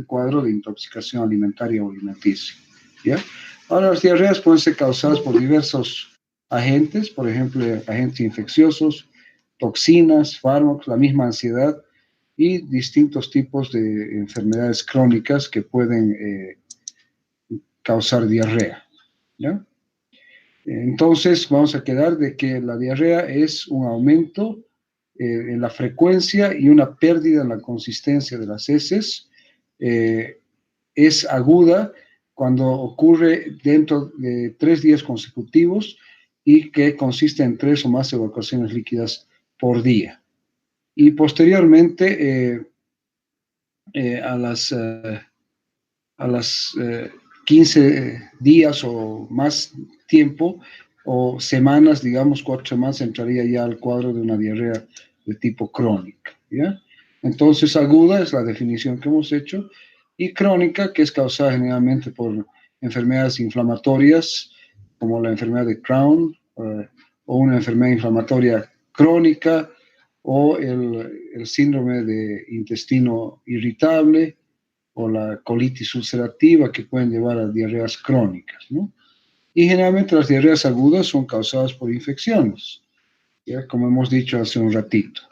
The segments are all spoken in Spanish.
un cuadro de intoxicación alimentaria o alimenticia, ¿ya? Ahora, las diarreas pueden ser causadas por diversos agentes, por ejemplo, agentes infecciosos, toxinas, fármacos, la misma ansiedad y distintos tipos de enfermedades crónicas que pueden causar diarrea, ¿ya? Entonces, vamos a quedar de que la diarrea es un aumento en la frecuencia y una pérdida en la consistencia de las heces. Es aguda cuando ocurre dentro de 3 días consecutivos y que consiste en 3 o más evacuaciones líquidas por día. Y posteriormente, a las 15 días o más tiempo, o semanas, digamos 4 semanas, entraría ya al cuadro de una diarrea de tipo crónica, ¿ya? Entonces, aguda es la definición que hemos hecho, y crónica, que es causada generalmente por enfermedades inflamatorias, como la enfermedad de Crohn, o una enfermedad inflamatoria crónica, o el síndrome de intestino irritable, o la colitis ulcerativa, que pueden llevar a diarreas crónicas, ¿no? Y generalmente las diarreas agudas son causadas por infecciones, ¿ya? Como hemos dicho hace un ratito.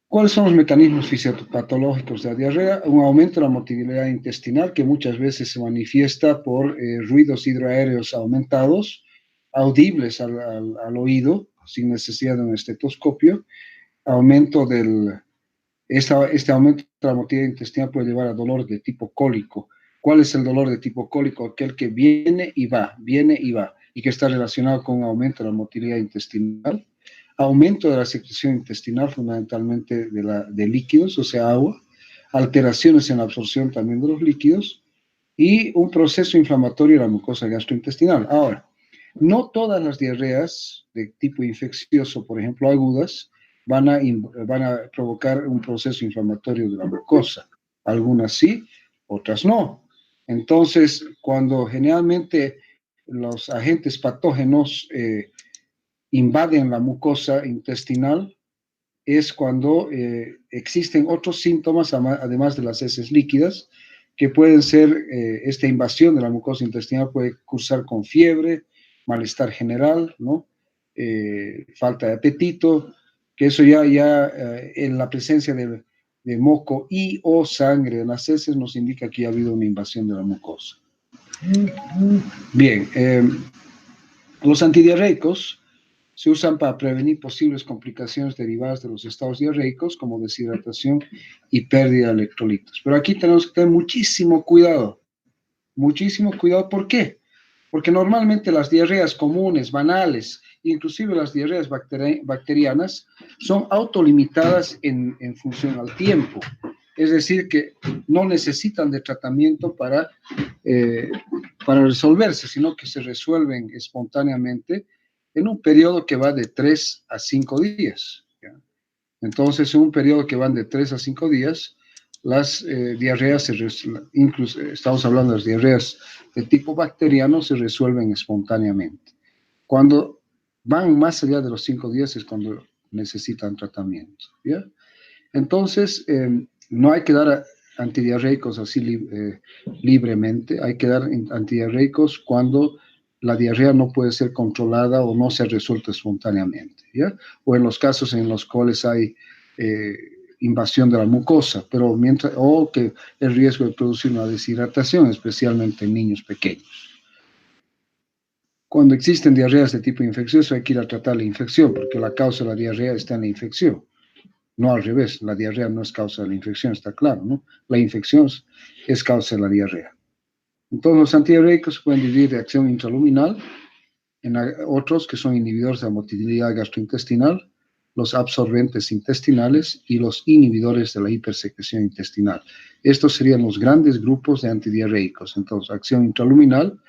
¿Cuáles son los mecanismos fisiopatológicos de la diarrea? Un aumento de la motilidad intestinal, que muchas veces se manifiesta por ruidos hidroaéreos aumentados, audibles al oído, sin necesidad de un estetoscopio. Este aumento de la motilidad intestinal puede llevar a dolor de tipo cólico. ¿Cuál es el dolor de tipo cólico? Aquel que viene y va, y que está relacionado con un aumento de la motilidad intestinal, aumento de la secreción intestinal, fundamentalmente de líquidos, o sea, agua, alteraciones en la absorción también de los líquidos, y un proceso inflamatorio de la mucosa gastrointestinal. Ahora, no todas las diarreas de tipo infeccioso, por ejemplo, agudas, van a provocar un proceso inflamatorio de la mucosa. Algunas sí, otras no. Entonces, cuando generalmente los agentes patógenos invaden la mucosa intestinal, es cuando existen otros síntomas, además de las heces líquidas, que pueden ser, esta invasión de la mucosa intestinal puede cursar con fiebre, malestar general, ¿no? Falta de apetito, que eso ya en la presencia de moco y o sangre en las heces nos indica que ha habido una invasión de la mucosa. Bien, los antidiarreicos se usan para prevenir posibles complicaciones derivadas de los estados diarreicos, como deshidratación y pérdida de electrolitos. Pero aquí tenemos que tener muchísimo cuidado. Muchísimo cuidado, ¿por qué? Porque normalmente las diarreas comunes, banales, inclusive las diarreas bacterianas, son autolimitadas en función al tiempo. Es decir, que no necesitan de tratamiento para resolverse, sino que se resuelven espontáneamente en un periodo que va de 3 a 5 días. ¿Ya? Entonces, en un periodo que van de 3 a 5 días, las diarreas, incluso estamos hablando de las diarreas de tipo bacteriano, se resuelven espontáneamente. Cuando van más allá de los 5 días es cuando necesitan tratamiento. ¿Ya? Entonces, no hay que dar antidiarreicos así libremente, hay que dar antidiarreicos cuando la diarrea no puede ser controlada o no se ha resuelto espontáneamente, ¿ya? O en los casos en los cuales hay invasión de la mucosa, o que el riesgo de producir una deshidratación, especialmente en niños pequeños. Cuando existen diarreas de tipo infeccioso hay que ir a tratar la infección, porque la causa de la diarrea está en la infección. No al revés, la diarrea no es causa de la infección, está claro, ¿no? La infección es causa de la diarrea. Entonces, los antidiarreicos se pueden dividir de acción intraluminal, en otros que son inhibidores de la motilidad gastrointestinal, los absorbentes intestinales y los inhibidores de la hipersecreción intestinal. Estos serían los grandes grupos de antidiarreicos. Entonces, acción intraluminal,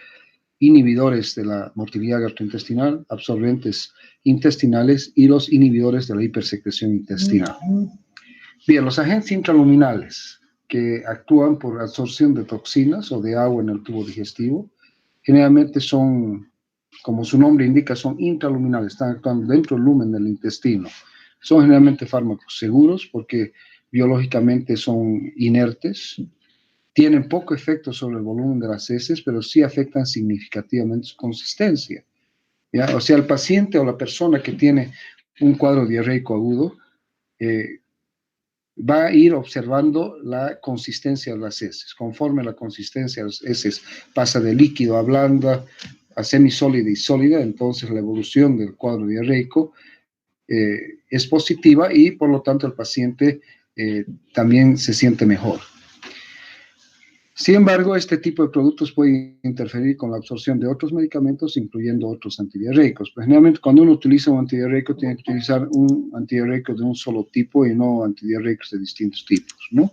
inhibidores de la motilidad gastrointestinal, absorbentes intestinales y los inhibidores de la hipersecreción intestinal. Bien, los agentes intraluminales que actúan por absorción de toxinas o de agua en el tubo digestivo, generalmente son, como su nombre indica, son intraluminales, están actuando dentro del lumen del intestino. Son generalmente fármacos seguros porque biológicamente son inertes, tienen poco efecto sobre el volumen de las heces, pero sí afectan significativamente su consistencia, ¿ya? O sea, el paciente o la persona que tiene un cuadro diarreico agudo va a ir observando la consistencia de las heces. Conforme la consistencia de las heces pasa de líquido a blanda, a semisólida y sólida, entonces la evolución del cuadro diarreico es positiva y por lo tanto el paciente también se siente mejor. Sin embargo, este tipo de productos puede interferir con la absorción de otros medicamentos, incluyendo otros antidiarreicos. Pues generalmente cuando uno utiliza un antidiarreico, tiene que utilizar un antidiarreico de un solo tipo y no antidiarreicos de distintos tipos, ¿no?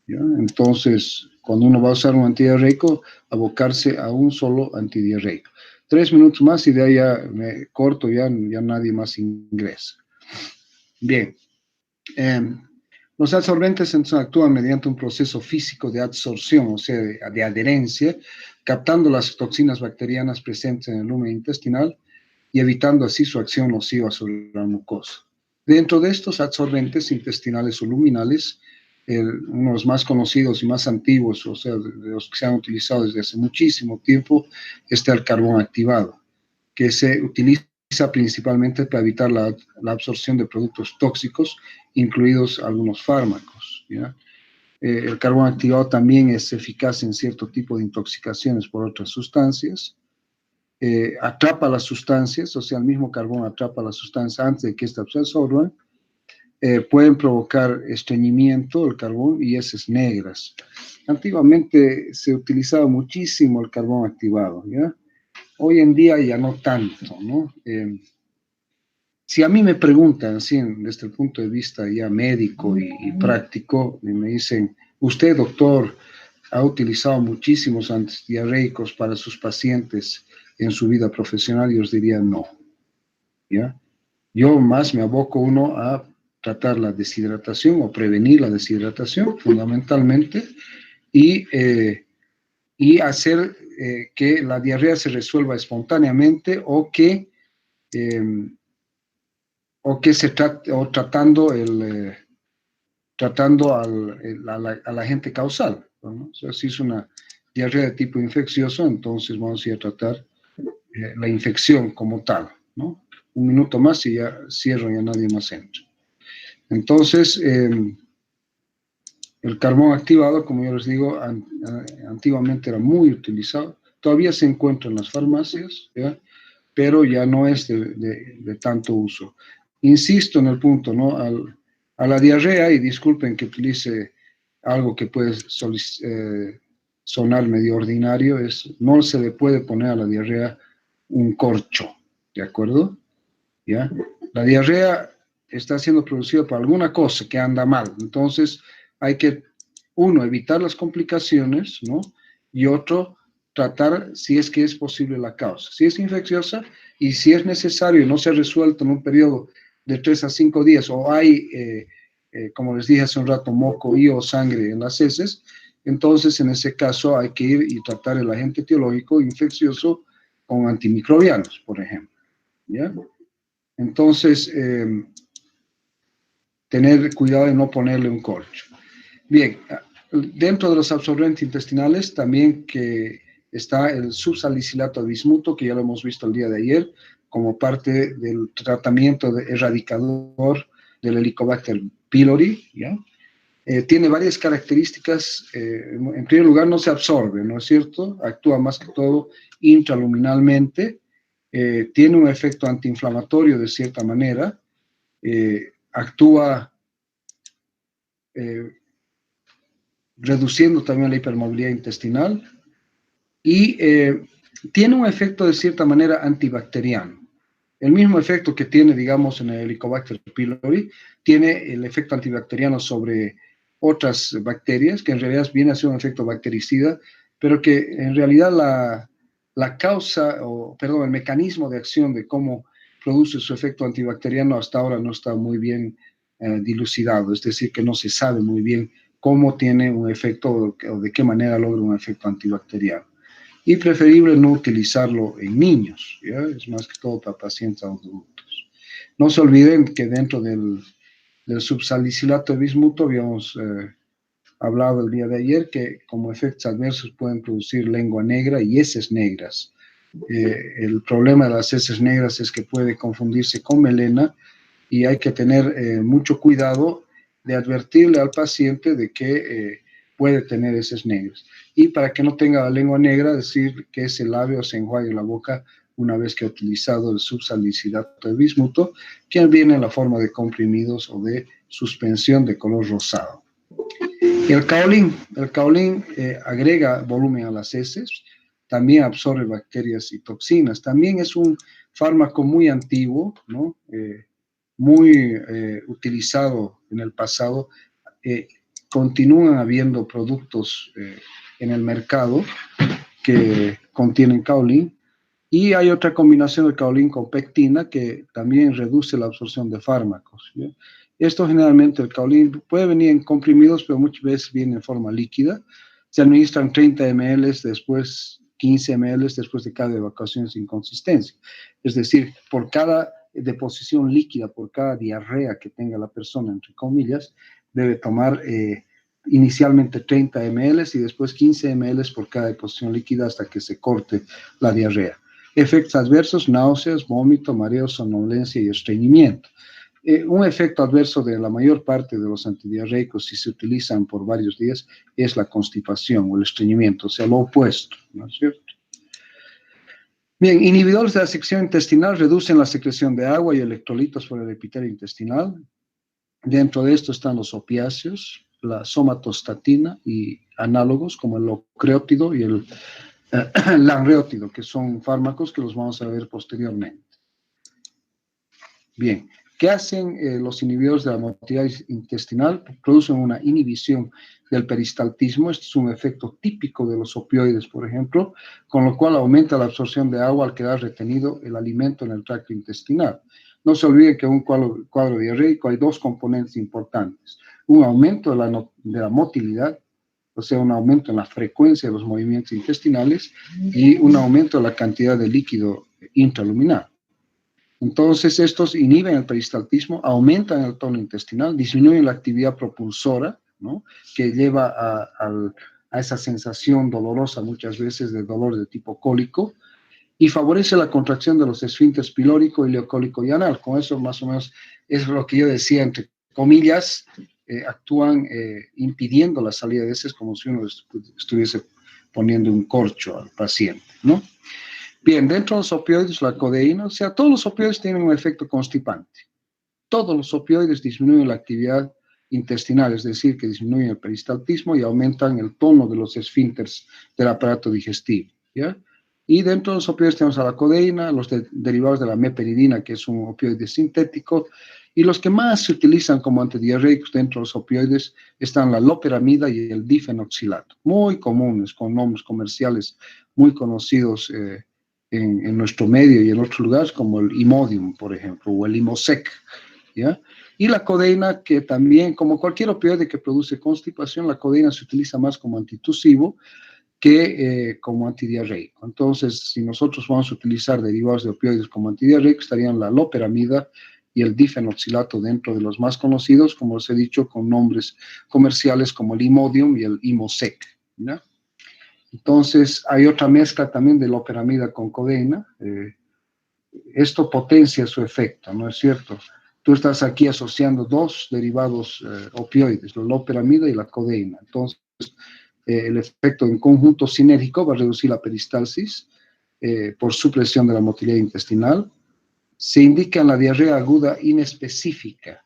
¿Ya? Entonces, cuando uno va a usar un antidiarreico, abocarse a un solo antidiarreico. 3 minutos más y de ahí ya me corto, ya nadie más ingresa. Bien. Los adsorbentes entonces actúan mediante un proceso físico de adsorción, o sea, de adherencia, captando las toxinas bacterianas presentes en el lumen intestinal y evitando así su acción nociva sobre la mucosa. Dentro de estos adsorbentes intestinales o luminales, uno de los más conocidos y más antiguos, o sea, de los que se han utilizado desde hace muchísimo tiempo, está el carbón activado, que se utiliza principalmente para evitar la absorción de productos tóxicos, incluidos algunos fármacos, ¿ya? El carbón activado también es eficaz en cierto tipo de intoxicaciones por otras sustancias. Atrapa las sustancias, o sea, el mismo carbón atrapa las sustancias antes de que éstas se absorban. Pueden provocar estreñimiento, el carbón, y heces negras. Antiguamente se utilizaba muchísimo el carbón activado, ¿ya? Hoy en día ya no tanto, ¿no? Si a mí me preguntan, así, desde el punto de vista ya médico y práctico, y me dicen, usted, doctor, ha utilizado muchísimos antidiarreicos para sus pacientes en su vida profesional, yo os diría no, ¿ya? Yo más me aboco uno a tratar la deshidratación o prevenir la deshidratación, fundamentalmente, y hacer que la diarrea se resuelva espontáneamente o que se trate, o tratando al agente causal, ¿no? O sea, si es una diarrea de tipo infeccioso, entonces vamos a ir a tratar la infección como tal, ¿no? 1 minuto más y ya cierro, ya nadie más entra. Entonces, el carbón activado, como yo les digo, antiguamente era muy utilizado, todavía se encuentra en las farmacias, ¿ya? Pero ya no es de tanto uso. Insisto en el punto, ¿no? A la diarrea, y disculpen que utilice algo que puede sonar medio ordinario, no se le puede poner a la diarrea un corcho, ¿de acuerdo? ¿Ya? La diarrea está siendo producida por alguna cosa que anda mal, entonces hay que, uno, evitar las complicaciones, ¿no? Y otro, tratar si es que es posible la causa. Si es infecciosa y si es necesario y no se ha resuelto en un periodo de 3 a 5 días o hay, como les dije hace un rato, moco y o sangre en las heces, entonces en ese caso hay que ir y tratar el agente etiológico infeccioso con antimicrobianos, por ejemplo, ¿ya? Entonces, tener cuidado de no ponerle un corcho. Bien, dentro de los absorbentes intestinales también que está el subsalicilato de bismuto, que ya lo hemos visto el día de ayer, como parte del tratamiento erradicador del Helicobacter pylori, ¿ya? Tiene varias características. En primer lugar, no se absorbe, ¿no es cierto? Actúa más que todo intraluminalmente. Tiene un efecto antiinflamatorio de cierta manera. Actúa reduciendo también la hipermovilidad intestinal y tiene un efecto de cierta manera antibacteriano. El mismo efecto que tiene, digamos, en el Helicobacter pylori, tiene el efecto antibacteriano sobre otras bacterias, que en realidad viene a ser un efecto bactericida, pero que en realidad la causa, el mecanismo de acción de cómo produce su efecto antibacteriano hasta ahora no está muy bien dilucidado, es decir, que no se sabe muy bien cómo tiene un efecto o de qué manera logra un efecto antibacteriano. Y preferible no utilizarlo en niños, ¿ya? Es más que todo para pacientes adultos. No se olviden que dentro del Del subsalicilato de bismuto habíamos hablado el día de ayer que como efectos adversos pueden producir lengua negra y heces negras. El problema de las heces negras es que puede confundirse con melena y hay que tener mucho cuidado de advertirle al paciente de que puede tener heces negras. Y para que no tenga la lengua negra, decir que ese labio se enjuague la boca una vez que ha utilizado el subsalicilato de bismuto, que viene en la forma de comprimidos o de suspensión de color rosado. El caolín agrega volumen a las heces, también absorbe bacterias y toxinas. También es un fármaco muy antiguo, ¿no? Muy utilizado en el pasado. Continúan habiendo productos en el mercado que contienen caolín. Y hay otra combinación de caolín con pectina que también reduce la absorción de fármacos, ¿ya? Esto generalmente, el caolín puede venir en comprimidos, pero muchas veces viene en forma líquida. Se administran 30 ml, después 15 ml, después de cada evacuación sin consistencia. Es decir, por cada deposición líquida, por cada diarrea que tenga la persona, entre comillas, debe tomar inicialmente 30 ml y después 15 ml por cada deposición líquida hasta que se corte la diarrea. Efectos adversos, náuseas, vómito, mareo, somnolencia y estreñimiento. Un efecto adverso de la mayor parte de los antidiarreicos, si se utilizan por varios días, es la constipación o el estreñimiento, o sea, lo opuesto, ¿no es cierto? Bien, inhibidores de la sección intestinal reducen la secreción de agua y electrolitos por el epitelio intestinal. Dentro de esto están los opiáceos, la somatostatina y análogos como el ocreótido y el lanreótido, que son fármacos que los vamos a ver posteriormente. Bien, ¿qué hacen los inhibidores de la motilidad intestinal? Producen una inhibición del peristaltismo. Este es un efecto típico de los opioides, por ejemplo, con lo cual aumenta la absorción de agua al quedar retenido el alimento en el tracto intestinal. No se olvide que en un cuadro diarreico hay dos componentes importantes. Un aumento de la motilidad, o sea, un aumento en la frecuencia de los movimientos intestinales y un aumento de la cantidad de líquido intraluminal. Entonces, estos inhiben el peristaltismo, aumentan el tono intestinal, disminuyen la actividad propulsora, ¿no? Que lleva a esa sensación dolorosa muchas veces de dolor de tipo cólico, y favorece la contracción de los esfínteres pilórico, ileocólico y anal. Con eso más o menos es lo que yo decía, entre comillas, actúan impidiendo la salida de heces como si uno estuviese poniendo un corcho al paciente, ¿no? Bien, dentro de los opioides, la codeína, o sea, todos los opioides tienen un efecto constipante. Todos los opioides disminuyen la actividad intestinal, es decir, que disminuyen el peristaltismo y aumentan el tono de los esfínteres del aparato digestivo, ¿ya? Y dentro de los opioides tenemos a la codeína, los derivados de la meperidina, que es un opioide sintético, y los que más se utilizan como antidiarreicos dentro de los opioides están la loperamida y el difenoxilato, muy comunes, con nombres comerciales muy conocidos en nuestro medio y en otros lugares, como el Imodium, por ejemplo, o el Imosec, ¿ya? Y la codeína, que también, como cualquier opioide que produce constipación, la codeína se utiliza más como antitusivo que como antidiarreico. Entonces, si nosotros vamos a utilizar derivados de opioides como antidiarreico, estarían la loperamida y el difenoxilato dentro de los más conocidos, como os he dicho, con nombres comerciales como el Imodium y el Imosec, ¿ya? Entonces, hay otra mezcla también de loperamida con codeína. Esto potencia su efecto, ¿no es cierto? Tú estás aquí asociando dos derivados opioides, la loperamida y la codeína. Entonces, el efecto en conjunto sinérgico va a reducir la peristalsis por supresión de la motilidad intestinal. Se indica en la diarrea aguda inespecífica.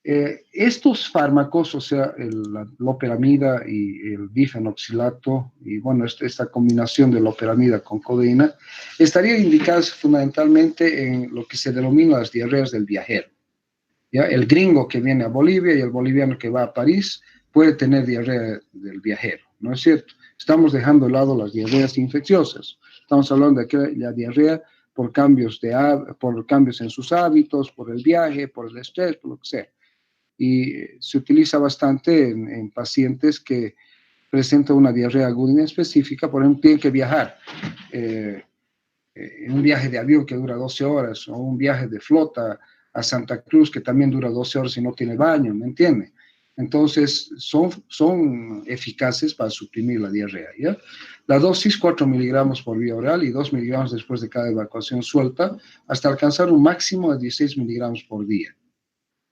Estos fármacos, o sea, la loperamida y el difenoxilato, y bueno, esta combinación de loperamida con codeína, estarían indicadas fundamentalmente en lo que se denomina las diarreas del viajero. ¿Ya? El gringo que viene a Bolivia y el boliviano que va a París puede tener diarrea del viajero, ¿no es cierto? Estamos dejando de lado las diarreas infecciosas. Estamos hablando de que la diarrea por cambios en sus hábitos, por el viaje, por el estrés, por lo que sea. Y se utiliza bastante en pacientes que presentan una diarrea aguda inespecífica. Por ejemplo, tienen que viajar en un viaje de avión que dura 12 horas o un viaje de flota a Santa Cruz, que también dura 12 horas y no tiene baño, ¿me entiende? Entonces, son eficaces para suprimir la diarrea, ¿ya? La dosis, 4 miligramos por vía oral y 2 miligramos después de cada evacuación suelta, hasta alcanzar un máximo de 16 miligramos por día.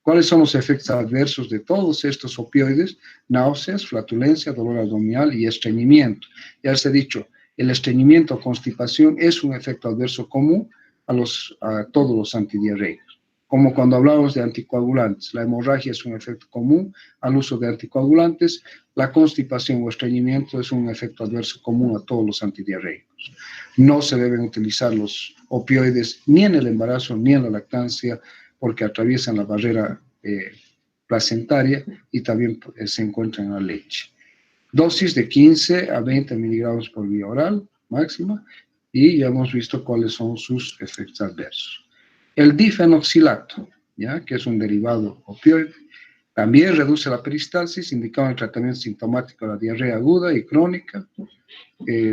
¿Cuáles son los efectos adversos de todos estos opioides? Náuseas, flatulencia, dolor abdominal y estreñimiento. Ya les he dicho, el estreñimiento o constipación es un efecto adverso común a todos los antidiarreicos. Como cuando hablamos de anticoagulantes, la hemorragia es un efecto común al uso de anticoagulantes, la constipación o estreñimiento es un efecto adverso común a todos los antidiarreicos. No se deben utilizar los opioides ni en el embarazo ni en la lactancia, porque atraviesan la barrera placentaria y también se encuentran en la leche. Dosis de 15 a 20 miligramos por vía oral máxima, y ya hemos visto cuáles son sus efectos adversos. El difenoxilato, ¿ya? Que es un derivado opioide, también reduce la peristalsis, indicado en el tratamiento sintomático de la diarrea aguda y crónica.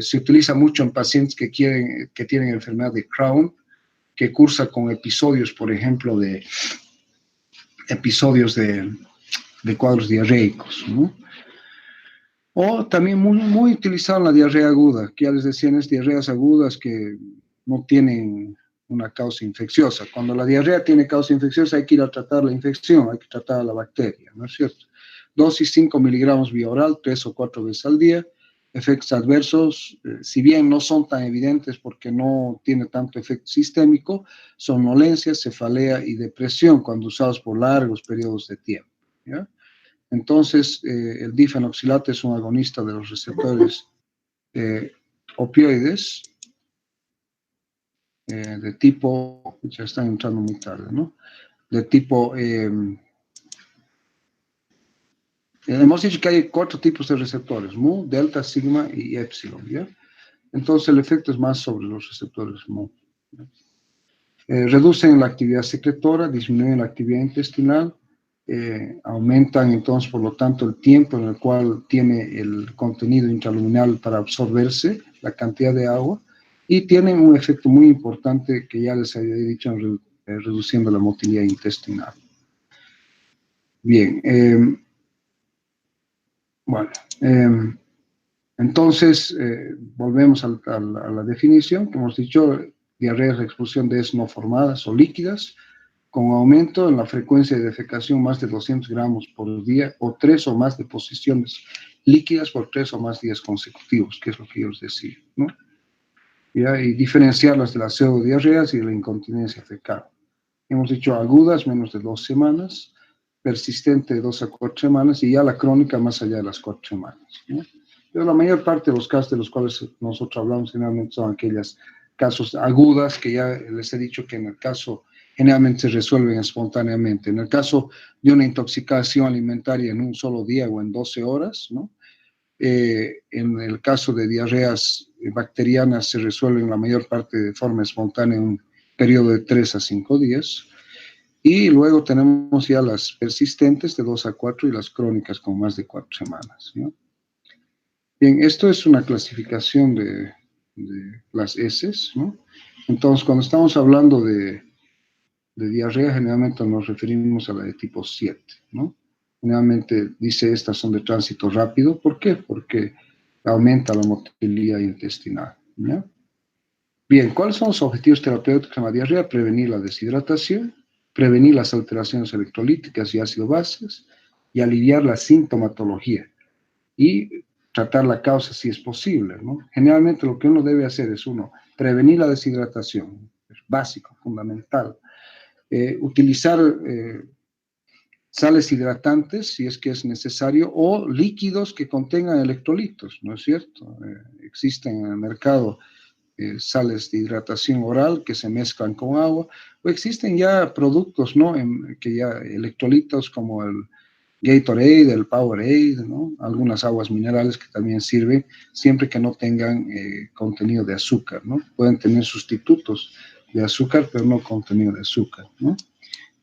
Se utiliza mucho en pacientes que tienen enfermedad de Crohn, que cursa con episodios, por ejemplo, de cuadros diarreicos, ¿no? O también muy utilizado en la diarrea aguda, que ya les decían, es diarreas agudas que no tienen una causa infecciosa. Cuando la diarrea tiene causa infecciosa hay que ir a tratar la infección, hay que tratar a la bacteria, ¿no es cierto? Dosis 5 miligramos vía oral, 3 o 4 veces al día. Efectos adversos, si bien no son tan evidentes porque no tiene tanto efecto sistémico, somnolencia, cefalea y depresión cuando usados por largos periodos de tiempo, ¿ya? Entonces, el difenoxilato es un agonista de los receptores opioides de tipo, ya están entrando muy tarde, ¿no? De tipo, hemos dicho que hay 4 tipos de receptores, mu, delta, sigma y epsilon, ¿ya? Entonces el efecto es más sobre los receptores mu. Reducen la actividad secretora, disminuyen la actividad intestinal, aumentan entonces, por lo tanto, el tiempo en el cual tiene el contenido intraluminal para absorberse, la cantidad de agua, y tienen un efecto muy importante que ya les había dicho, reduciendo la motilidad intestinal. Bien, bueno, entonces volvemos a la definición que hemos dicho: diarrea es la expulsión de heces no formadas o líquidas, con aumento en la frecuencia de defecación más de 200 gramos por día, o 3 o más deposiciones líquidas por 3 o más días consecutivos, que es lo que yo les decía, ¿no? ¿Ya? Y diferenciarlas de las pseudodiarreas y de la incontinencia fecal. Hemos dicho agudas, menos de 2 semanas, persistente de 2 a 4 semanas, y ya la crónica más allá de las 4 semanas, ¿no? Pero la mayor parte de los casos de los cuales nosotros hablamos generalmente son aquellos casos agudas, que ya les he dicho que en el caso generalmente se resuelven espontáneamente. En el caso de una intoxicación alimentaria en un solo día o en 12 horas, ¿no? En el caso de diarreas bacterianas se resuelven la mayor parte de forma espontánea en un periodo de 3 a 5 días. Y luego tenemos ya las persistentes de 2 a 4 y las crónicas con más de 4 semanas, ¿no? Bien, esto es una clasificación de las heces, ¿no? Entonces, cuando estamos hablando de diarrea, generalmente nos referimos a la de tipo 7, ¿no? Generalmente dice estas son de tránsito rápido. ¿Por qué? Porque aumenta la motilidad intestinal, ¿ya? Bien, ¿cuáles son los objetivos terapéuticos en la diarrea? Prevenir la deshidratación, prevenir las alteraciones electrolíticas y ácido-bases, y aliviar la sintomatología, y tratar la causa si es posible, ¿no? Generalmente lo que uno debe hacer es, prevenir la deshidratación, es básico, fundamental. Utilizar sales hidratantes si es que es necesario, o líquidos que contengan electrolitos, ¿no es cierto? Existen en el mercado sales de hidratación oral que se mezclan con agua, o existen ya productos, ¿no? Que ya electrolitos como el Gatorade, el Powerade, ¿no? Algunas aguas minerales que también sirven, siempre que no tengan contenido de azúcar, ¿no? Pueden tener sustitutos de azúcar, pero no contenido de azúcar, ¿no?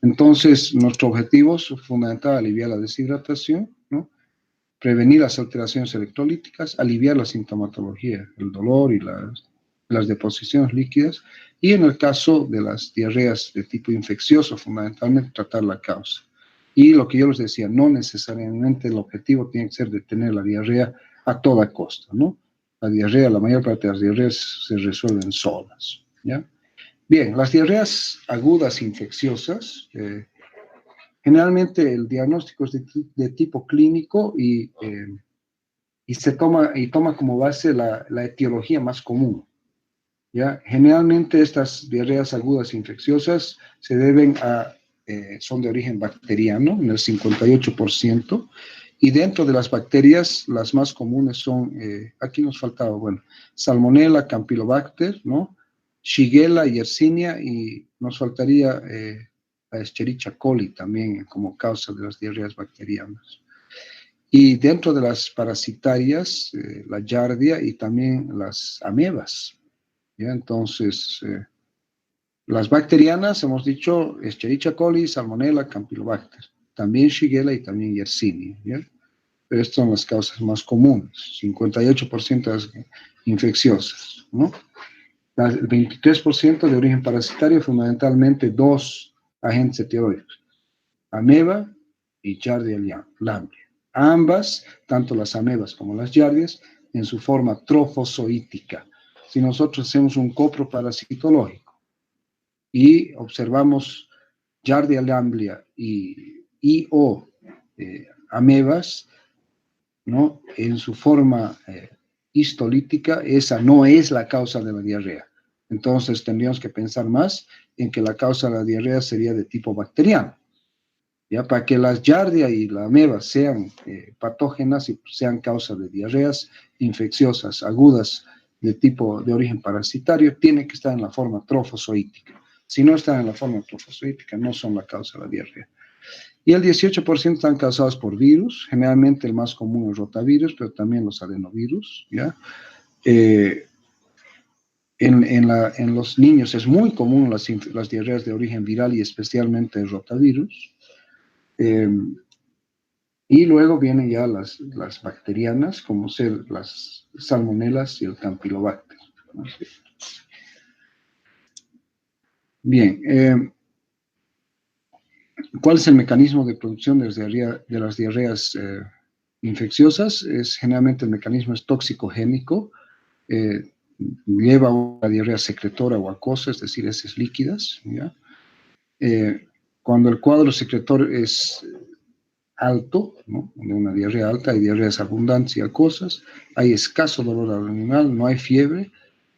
Entonces, nuestro objetivo es fundamental: aliviar la deshidratación, ¿no? Prevenir las alteraciones electrolíticas, aliviar la sintomatología, el dolor y las deposiciones líquidas, y en el caso de las diarreas de tipo infeccioso, fundamentalmente tratar la causa. Y lo que yo les decía, no necesariamente el objetivo tiene que ser detener la diarrea a toda costa, ¿no? La diarrea, la mayor parte de las diarreas se resuelven solas, ¿ya? Bien, las diarreas agudas infecciosas, generalmente el diagnóstico es de tipo clínico y se toma como base la etiología más común, ¿ya? Generalmente estas diarreas agudas infecciosas se deben son de origen bacteriano, en el 58%, y dentro de las bacterias, las más comunes son, aquí nos faltaba, bueno, Salmonella, Campylobacter, ¿no? Shigella, Yersinia, y nos faltaría la Escherichia coli también como causa de las diarreas bacterianas. Y dentro de las parasitarias, la Giardia y también las amebas, ¿ya? Entonces, las bacterianas, hemos dicho, Escherichia coli, Salmonella, Campylobacter, también Shigella y también Yersinia, ¿ya? Pero estas son las causas más comunes, 58% de las infecciosas, ¿no? El 23% de origen parasitario, fundamentalmente dos agentes etiológicos, ameba y Giardia lamblia. Ambas, tanto las amebas como las giardias, en su forma trofozoítica. Si nosotros hacemos un coproparasitológico y observamos Giardia lamblia o amebas, ¿no? En su forma histolítica, esa no es la causa de la diarrea. Entonces tendríamos que pensar más en que la causa de la diarrea sería de tipo bacteriano. ¿Ya? Para que las giardia y la ameba sean patógenas y sean causa de diarreas infecciosas agudas de origen parasitario, tiene que estar en la forma trofozoítica. Si no están en la forma trofozoítica, no son la causa de la diarrea. Y el 18% están causados por virus, generalmente el más común es rotavirus, pero también los adenovirus, ¿ya? En los niños es muy común las diarreas de origen viral y especialmente el rotavirus. Y luego vienen ya las bacterianas, como ser las salmonelas y el campylobacter, ¿no? Bien, ¿cuál es el mecanismo de producción de las diarreas infecciosas? Generalmente el mecanismo es toxicogénico, lleva a una diarrea secretora o acuosa, es decir, heces líquidas, ¿ya? Cuando el cuadro secretor es alto, ¿no? De una diarrea alta, hay diarreas abundantes y acuosas, hay escaso dolor abdominal, no hay fiebre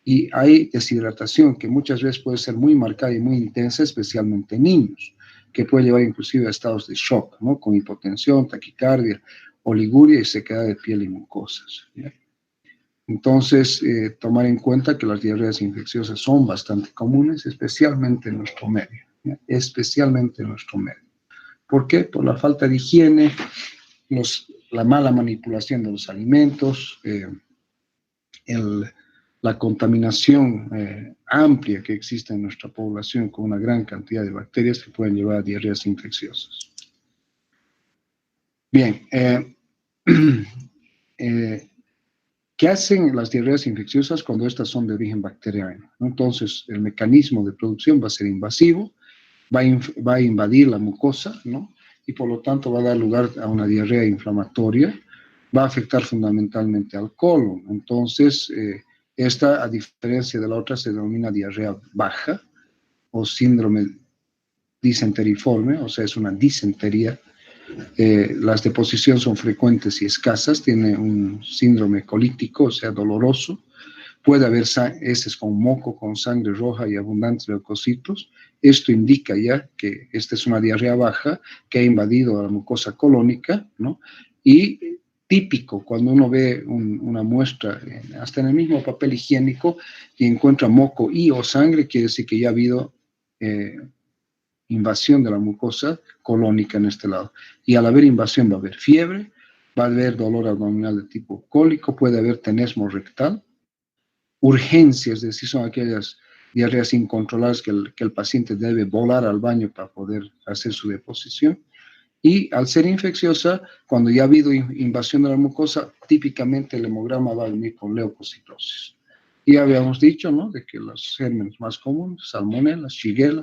y hay deshidratación que muchas veces puede ser muy marcada y muy intensa, especialmente en niños, que puede llevar inclusive a estados de shock, ¿no? Con hipotensión, taquicardia, oliguria y sequedad de piel y mucosas, ¿ya? Entonces, tomar en cuenta que las diarreas infecciosas son bastante comunes, especialmente en nuestro medio, ¿ya? Especialmente en nuestro medio. ¿Por qué? Por la falta de higiene, la mala manipulación de los alimentos, la contaminación amplia que existe en nuestra población con una gran cantidad de bacterias que pueden llevar a diarreas infecciosas. Bien, ¿qué hacen las diarreas infecciosas cuando estas son de origen bacteriano? Entonces, el mecanismo de producción va a ser invasivo, va a invadir la mucosa, ¿no? Y por lo tanto va a dar lugar a una diarrea inflamatoria, va a afectar fundamentalmente al colon. Entonces, esta, a diferencia de la otra, se denomina diarrea baja o síndrome disenteriforme, o sea, es una disentería. Las deposiciones son frecuentes y escasas, tiene un síndrome colítico, o sea, doloroso. Puede haber heces con moco, con sangre roja y abundantes leucocitos. Esto indica ya que esta es una diarrea baja que ha invadido a la mucosa colónica, ¿no? Y típico, cuando uno ve una muestra, hasta en el mismo papel higiénico, y encuentra moco y o sangre, quiere decir que ya ha habido invasión de la mucosa colónica en este lado. Y al haber invasión va a haber fiebre, va a haber dolor abdominal de tipo cólico, puede haber tenesmo rectal, urgencias, es decir, son aquellas diarreas incontrolables que el paciente debe volar al baño para poder hacer su deposición. Y al ser infecciosa, cuando ya ha habido invasión de la mucosa, típicamente el hemograma va a venir con leucocitosis. Y habíamos dicho, ¿no?, de que los gérmenes más comunes, Salmonella, Shigella,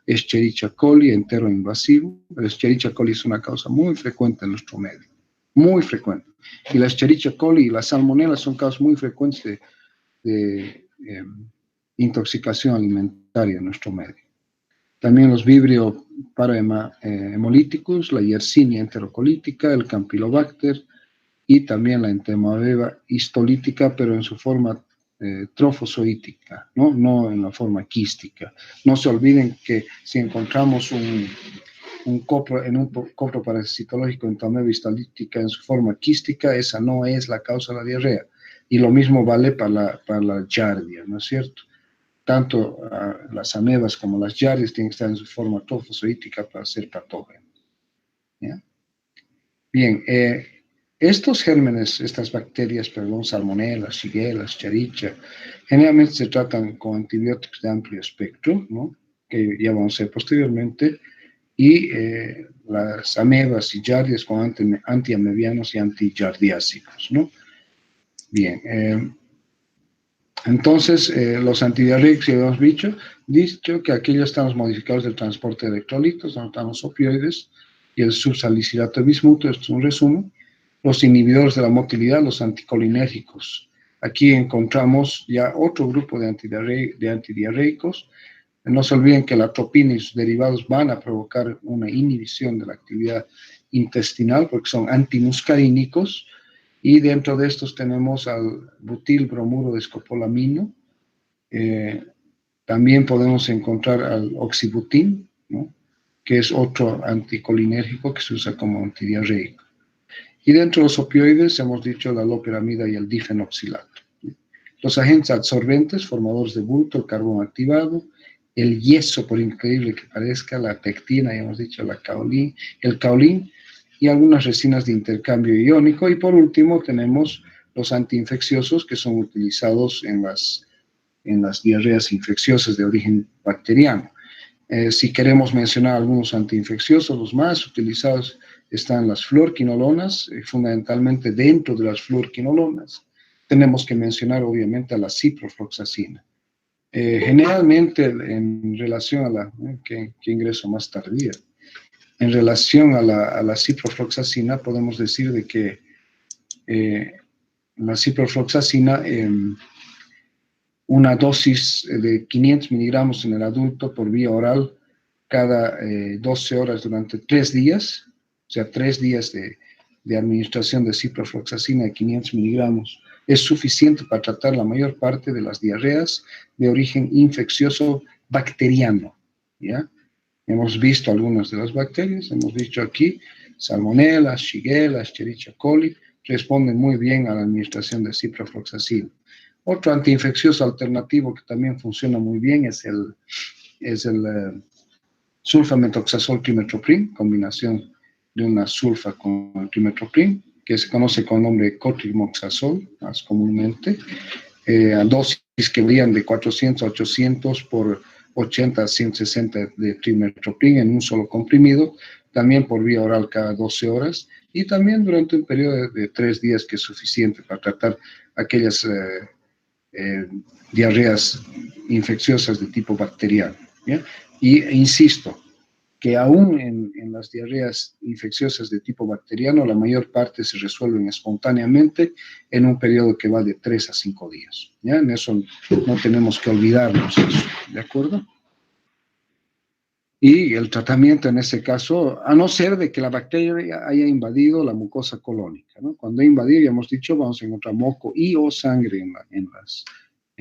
Escherichia coli, entero invasivo. El Escherichia coli es una causa muy frecuente en nuestro medio, muy frecuente. Y la Escherichia coli y la Salmonella son causas muy frecuentes de intoxicación alimentaria en nuestro medio. También los Vibrio parahemolyticus, la Yersinia enterocolítica, el Campylobacter y también la Entamoeba histolítica, pero en su forma trofozoítica, ¿no? No en la forma quística. No se olviden que si encontramos un copro parasitológico Entamoeba histolítica en su forma quística, esa no es la causa de la diarrea. Y lo mismo vale para la giardia, ¿no es cierto? Tanto las amebas como las giardias tienen que estar en su forma trofozoítica para ser patógenos. ¿Ya? Bien, estos gérmenes, estas bacterias, perdón, Salmonella, Shigella, Escherichia, generalmente se tratan con antibióticos de amplio espectro, ¿no?, que ya vamos a ver posteriormente, y las amebas y giardias con antiamebianos y antigiardiásicos, ¿no? Bien, entonces los antidiarreicos, ya hemos dicho que aquí ya están los modificadores del transporte de electrolitos, donde están los opioides y el subsalicilato de bismuto. Esto es un resumen. Los inhibidores de la motilidad, los anticolinérgicos. Aquí encontramos ya otro grupo de antidiarreicos. No se olviden que la atropina y sus derivados van a provocar una inhibición de la actividad intestinal porque son antimuscarínicos. Y dentro de estos tenemos al butilbromuro de escopolamino. También podemos encontrar al oxibutin, ¿no?, que es otro anticolinérgico que se usa como antidiarreico. Y dentro de los opioides hemos dicho la loperamida y el difenoxilato. Los agentes absorbentes, formadores de bulto, el carbón activado, el yeso, por increíble que parezca, la pectina, ya hemos dicho, el caolín, y algunas resinas de intercambio iónico. Y por último tenemos los antiinfecciosos que son utilizados en las diarreas infecciosas de origen bacteriano. Si queremos mencionar algunos antiinfecciosos, los más utilizados están las fluorquinolonas, fundamentalmente dentro de las fluorquinolonas tenemos que mencionar obviamente a la ciprofloxacina. Generalmente en relación a la, que ingreso más tardía, en relación a la ciprofloxacina podemos decir de que la ciprofloxacina, una dosis de 500 miligramos en el adulto por vía oral cada 12 horas durante 3 días, o sea, 3 días de administración de ciprofloxacina de 500 miligramos, es suficiente para tratar la mayor parte de las diarreas de origen infeccioso bacteriano, ¿ya? Hemos visto algunas de las bacterias, hemos dicho aquí, Salmonella, Shigella, Escherichia coli, responden muy bien a la administración de ciprofloxacina. Otro antiinfeccioso alternativo que también funciona muy bien es el sulfamethoxazol trimetoprim, combinación de una sulfa con el trimetoprim, que se conoce con el nombre de cotrimoxazol, más comúnmente, a dosis que varían de 400 a 800 por 80 a 160 de trimetoprim en un solo comprimido, también por vía oral cada 12 horas, y también durante un periodo de 3 días, que es suficiente para tratar aquellas diarreas infecciosas de tipo bacteriano, ¿ya? Y insisto, que aún en las diarreas infecciosas de tipo bacteriano, la mayor parte se resuelven espontáneamente en un periodo que va de 3 a 5 días. ¿Ya? En eso no tenemos que olvidarnos eso, ¿de acuerdo? Y el tratamiento en ese caso, a no ser de que la bacteria haya invadido la mucosa colónica, ¿no? Cuando ha invadido, ya hemos dicho, vamos a encontrar moco y o sangre en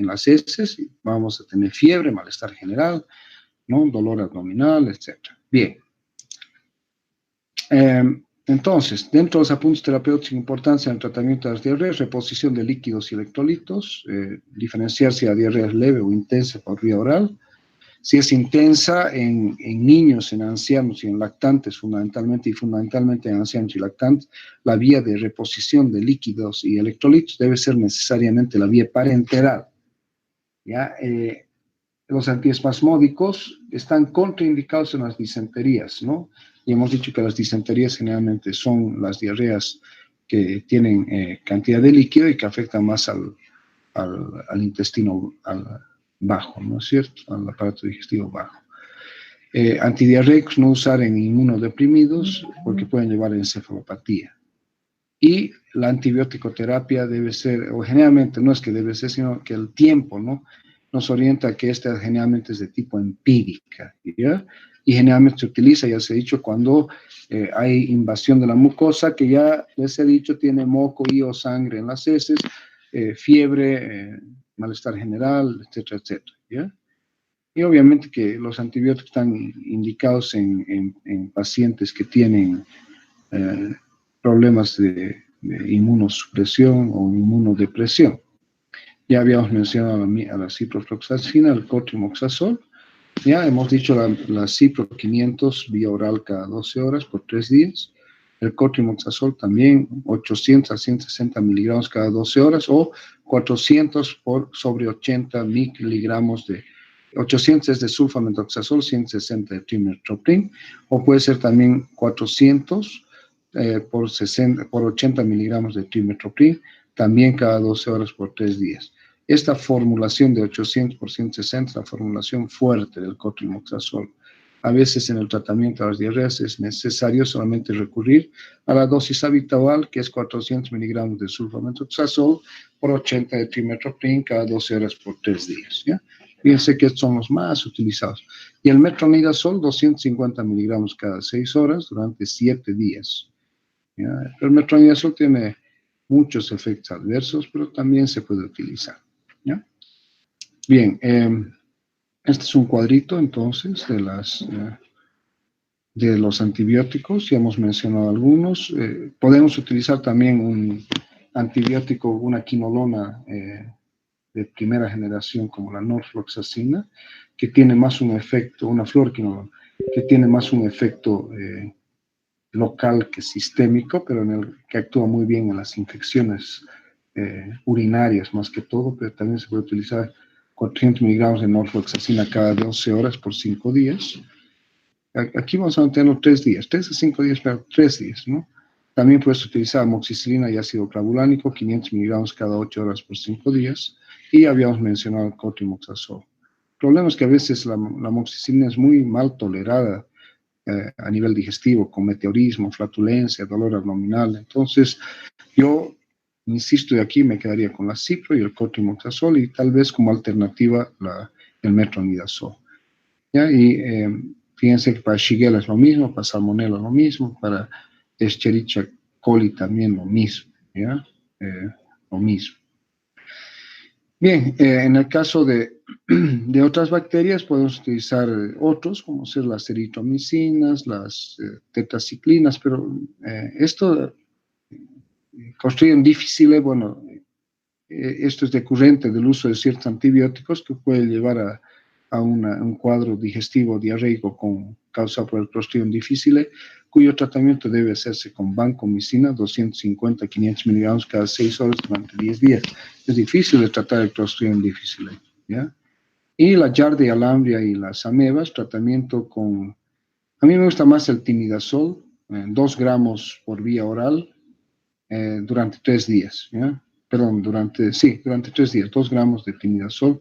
las heces, y vamos a tener fiebre, malestar general, ¿no?, dolor abdominal, etc. Bien. Entonces, dentro de los apuntes terapéuticos, importancia en el tratamiento de las diarreas, reposición de líquidos y electrolitos, diferenciar si la diarrea es leve o intensa por vía oral. Si es intensa en niños, en ancianos y en lactantes, fundamentalmente en ancianos y lactantes, la vía de reposición de líquidos y electrolitos debe ser necesariamente la vía parenteral. ¿Ya? Los antiespasmódicos están contraindicados en las disenterías, ¿no? Y hemos dicho que las disenterías generalmente son las diarreas que tienen cantidad de líquido y que afectan más al al intestino bajo, ¿no es cierto? Al aparato digestivo bajo. Antidiarreicos no usar en inmunodeprimidos porque pueden llevar a encefalopatía. Y la antibiótico-terapia debe ser, o generalmente no es que debe ser, sino que el tiempo, ¿no?, nos orienta a que esta generalmente es de tipo empírica, ¿ya? Y generalmente se utiliza, ya se ha dicho, cuando hay invasión de la mucosa, que ya les he dicho, tiene moco y o sangre en las heces, fiebre, malestar general, etcétera, etcétera, ¿ya? Y obviamente que los antibióticos están indicados en pacientes que tienen problemas de inmunosupresión o inmunodepresión. Ya habíamos mencionado a la ciprofloxacina, el cotrimoxazol. Ya hemos dicho la cipro 500 vía oral cada 12 horas por 3 días. El cotrimoxazol también 800 a 160 miligramos cada 12 horas o 400 por sobre 80 miligramos de 800 es de sulfamethoxazol, 160 de trimethoprim, o puede ser también 400 por 80 miligramos de trimethoprim, también cada 12 horas por 3 días. Esta formulación de 800 por 160 es la formulación fuerte del cotrimoxazol. A veces en el tratamiento de las diarreas es necesario solamente recurrir a la dosis habitual, que es 400 miligramos de sulfamethoxazol por 80 de trimethoprim cada 12 horas por 3 días, ¿ya? Fíjense que estos son los más utilizados. Y el metronidazol, 250 miligramos cada 6 horas durante 7 días, ¿ya? El metronidazol tiene muchos efectos adversos, pero también se puede utilizar, ¿ya? Bien, este es un cuadrito entonces de los antibióticos, ya hemos mencionado algunos. Podemos utilizar también un antibiótico, una quinolona de primera generación como la norfloxacina, que tiene más un efecto, una fluoroquinolona, que tiene más un efecto local que sistémico, pero que actúa muy bien en las infecciones urinarias más que todo, pero también se puede utilizar 400 miligramos de norfloxacina cada 12 horas por 5 días. Aquí vamos a mantenerlo 3 días, 3 a 5 días, pero 3 días, ¿no? También puedes utilizar amoxicilina y ácido clavulánico, 500 miligramos cada 8 horas por 5 días. Y habíamos mencionado el cotrimoxazol. El problema es que a veces la amoxicilina es muy mal tolerada a nivel digestivo, con meteorismo, flatulencia, dolor abdominal. Entonces, yo insisto, de aquí me quedaría con la cipro y el cotrimoxazol y tal vez como alternativa el metronidazol, ¿ya? Y fíjense que para Shigella es lo mismo, para Salmonella lo mismo, para Escherichia coli también lo mismo, ¿ya? Lo mismo. Bien, en el caso de otras bacterias podemos utilizar otros, como ser las eritromicinas, las tetraciclinas, pero esto construyen difíciles, bueno, esto es decurrente del uso de ciertos antibióticos que puede llevar a un cuadro digestivo diarreico causado por el Clostridium difficile, cuyo tratamiento debe hacerse con vancomicina, 250-500 miligramos cada 6 horas durante 10 días. Es difícil de tratar el Clostridium difficile, ¿ya? Y la Giardia lamblia y las amebas, tratamiento con... A mí me gusta más el timidazol, 2 gramos por vía oral durante 3 días, ¿ya? Perdón, durante 3 días, 2 gramos de timidazol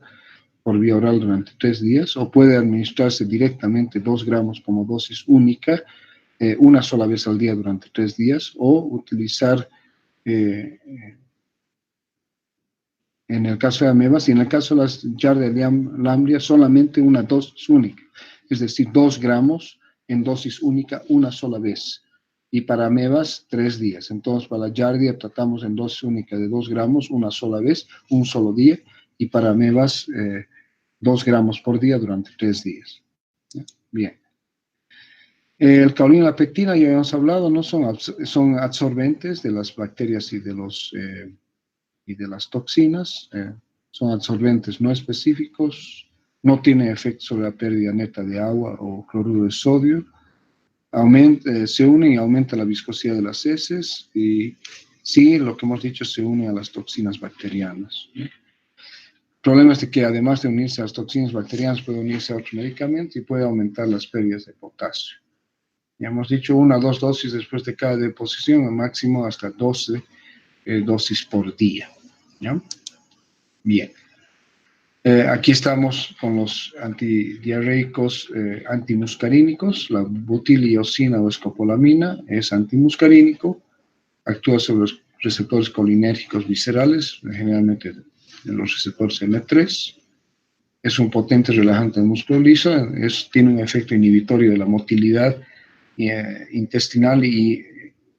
por vía oral durante 3 días, o puede administrarse directamente 2 gramos como dosis única, una sola vez al día durante 3 días, o utilizar, en el caso de amebas y en el caso de las Giardia lamblia, solamente una dosis única, es decir, 2 gramos en dosis única una sola vez. Y para amebas, 3 días. Entonces, para la Giardia tratamos en dosis única de 2 gramos una sola vez, un solo día, y para amebas, 2 gramos por día durante 3 días. Bien. El caolín y la pectina, ya hemos hablado, no son absorbentes de las bacterias y de las toxinas. Son absorbentes no específicos, no tienen efecto sobre la pérdida neta de agua o cloruro de sodio. Se une y aumenta la viscosidad de las heces y sí, lo que hemos dicho, se une a las toxinas bacterianas. El problema es que además de unirse a las toxinas bacterianas puede unirse a otros medicamentos y puede aumentar las pérdidas de potasio. Ya hemos dicho 1 a 2 dosis después de cada deposición, al máximo hasta 12 dosis por día, ¿ya? Bien. Aquí estamos con los antidiarreicos antimuscarínicos. La butiliosina o escopolamina es antimuscarínico, actúa sobre los receptores colinérgicos viscerales, generalmente en los receptores M3. Es un potente relajante del músculo liso, tiene un efecto inhibitorio de la motilidad intestinal y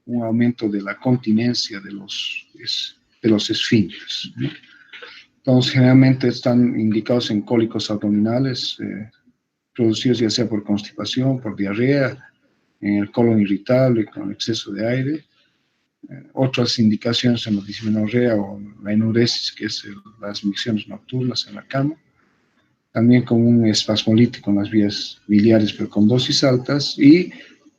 un aumento de la continencia de los esfínteres, ¿no? Entonces, generalmente están indicados en cólicos abdominales, producidos ya sea por constipación, por diarrea, en el colon irritable, con exceso de aire. Otras indicaciones en la dismenorrea o la enuresis, que es las micciones nocturnas en la cama. También con un espasmolítico en las vías biliares, pero con dosis altas. Y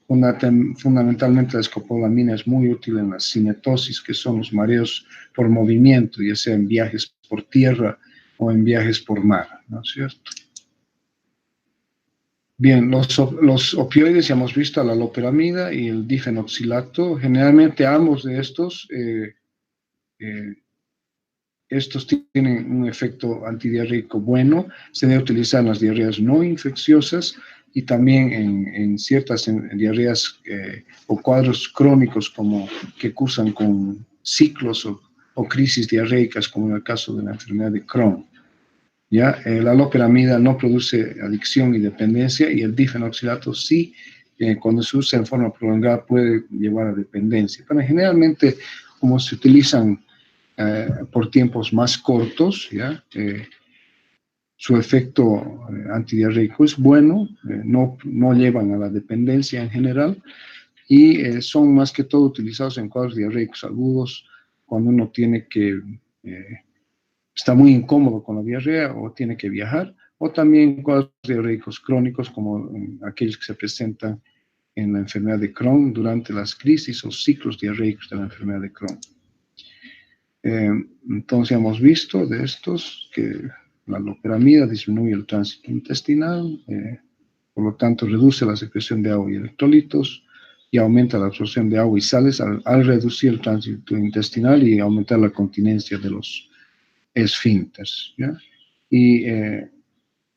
fundamentalmente la escopolamina es muy útil en la cinetosis, que son los mareos por movimiento, ya sea en viajes por tierra o en viajes por mar, ¿no es cierto? Bien, los opioides ya hemos visto, la loperamida y el difenoxilato. Generalmente ambos de estos tienen un efecto antidiarreico bueno, se debe utilizar en las diarreas no infecciosas y también en ciertas diarreas o cuadros crónicos que cursan con ciclos o crisis diarreicas, como en el caso de la enfermedad de Crohn. ¿Ya? La loperamida no produce adicción y dependencia, y el difenoxilato sí, cuando se usa en forma prolongada puede llevar a dependencia. Pero generalmente, como se utilizan por tiempos más cortos, ¿ya? Su efecto antidiarreico es bueno, no llevan a la dependencia en general, y son más que todo utilizados en cuadros diarreicos agudos, cuando uno está muy incómodo con la diarrea o tiene que viajar, o también cuadros diarreicos crónicos, como aquellos que se presentan en la enfermedad de Crohn durante las crisis o ciclos diarreicos de la enfermedad de Crohn. Entonces hemos visto de estos que la loperamida disminuye el tránsito intestinal, por lo tanto reduce la secreción de agua y electrolitos y aumenta la absorción de agua y sales al reducir el tránsito intestinal y aumentar la continencia de los esfínteres, ¿ya? Y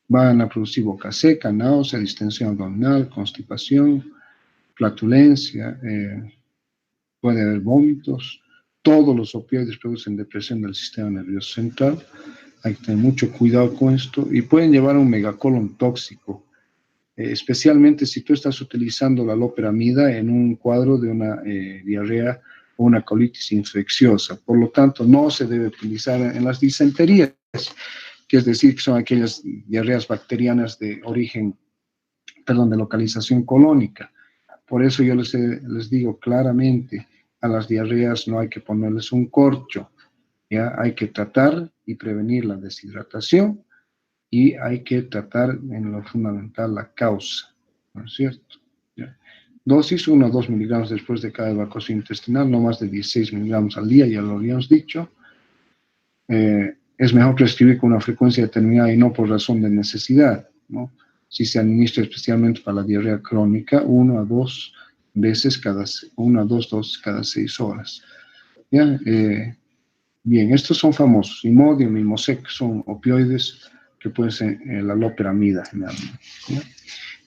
van a producir boca seca, náusea, distensión abdominal, constipación, flatulencia, puede haber vómitos. Todos los opioides producen depresión del sistema nervioso central. Hay que tener mucho cuidado con esto y pueden llevar a un megacolon tóxico, especialmente si tú estás utilizando la loperamida en un cuadro de una diarrea o una colitis infecciosa. Por lo tanto, no se debe utilizar en las disenterías, que es decir, que son aquellas diarreas bacterianas de localización colónica. Por eso yo les digo claramente, a las diarreas no hay que ponerles un corcho, ¿ya? Hay que tratar y prevenir la deshidratación y hay que tratar en lo fundamental la causa, ¿no es cierto? ¿Ya? Dosis 1 a 2 miligramos después de cada evacuación intestinal, no más de 16 miligramos al día, ya lo habíamos dicho. Es mejor prescribir con una frecuencia determinada y no por razón de necesidad, ¿no? Si se administra especialmente para la diarrea crónica, 1 a 2 veces cada 6 horas. ¿Ya? Bien, estos son famosos, Imodium, Imosec, son opioides que pueden ser la loperamida, ¿no?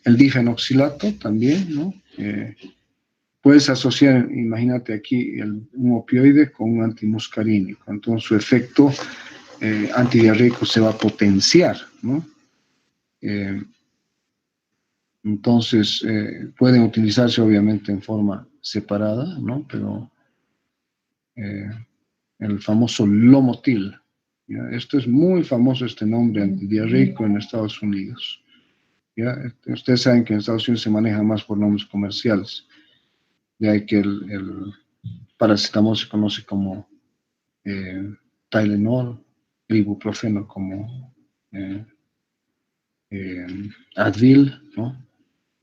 El difenoxilato también, ¿no? Puedes asociar, imagínate aquí, un opioide con un antimuscarínico, entonces su efecto antidiarreico se va a potenciar, ¿no? Entonces, pueden utilizarse obviamente en forma separada, ¿no? Pero el famoso Lomotil, ¿ya? Esto es muy famoso, este nombre antidiarreico en Estados Unidos, ¿ya? Ustedes saben que en Estados Unidos se maneja más por nombres comerciales, ya que el paracetamol se conoce como Tylenol, el ibuprofeno como Advil, ¿no?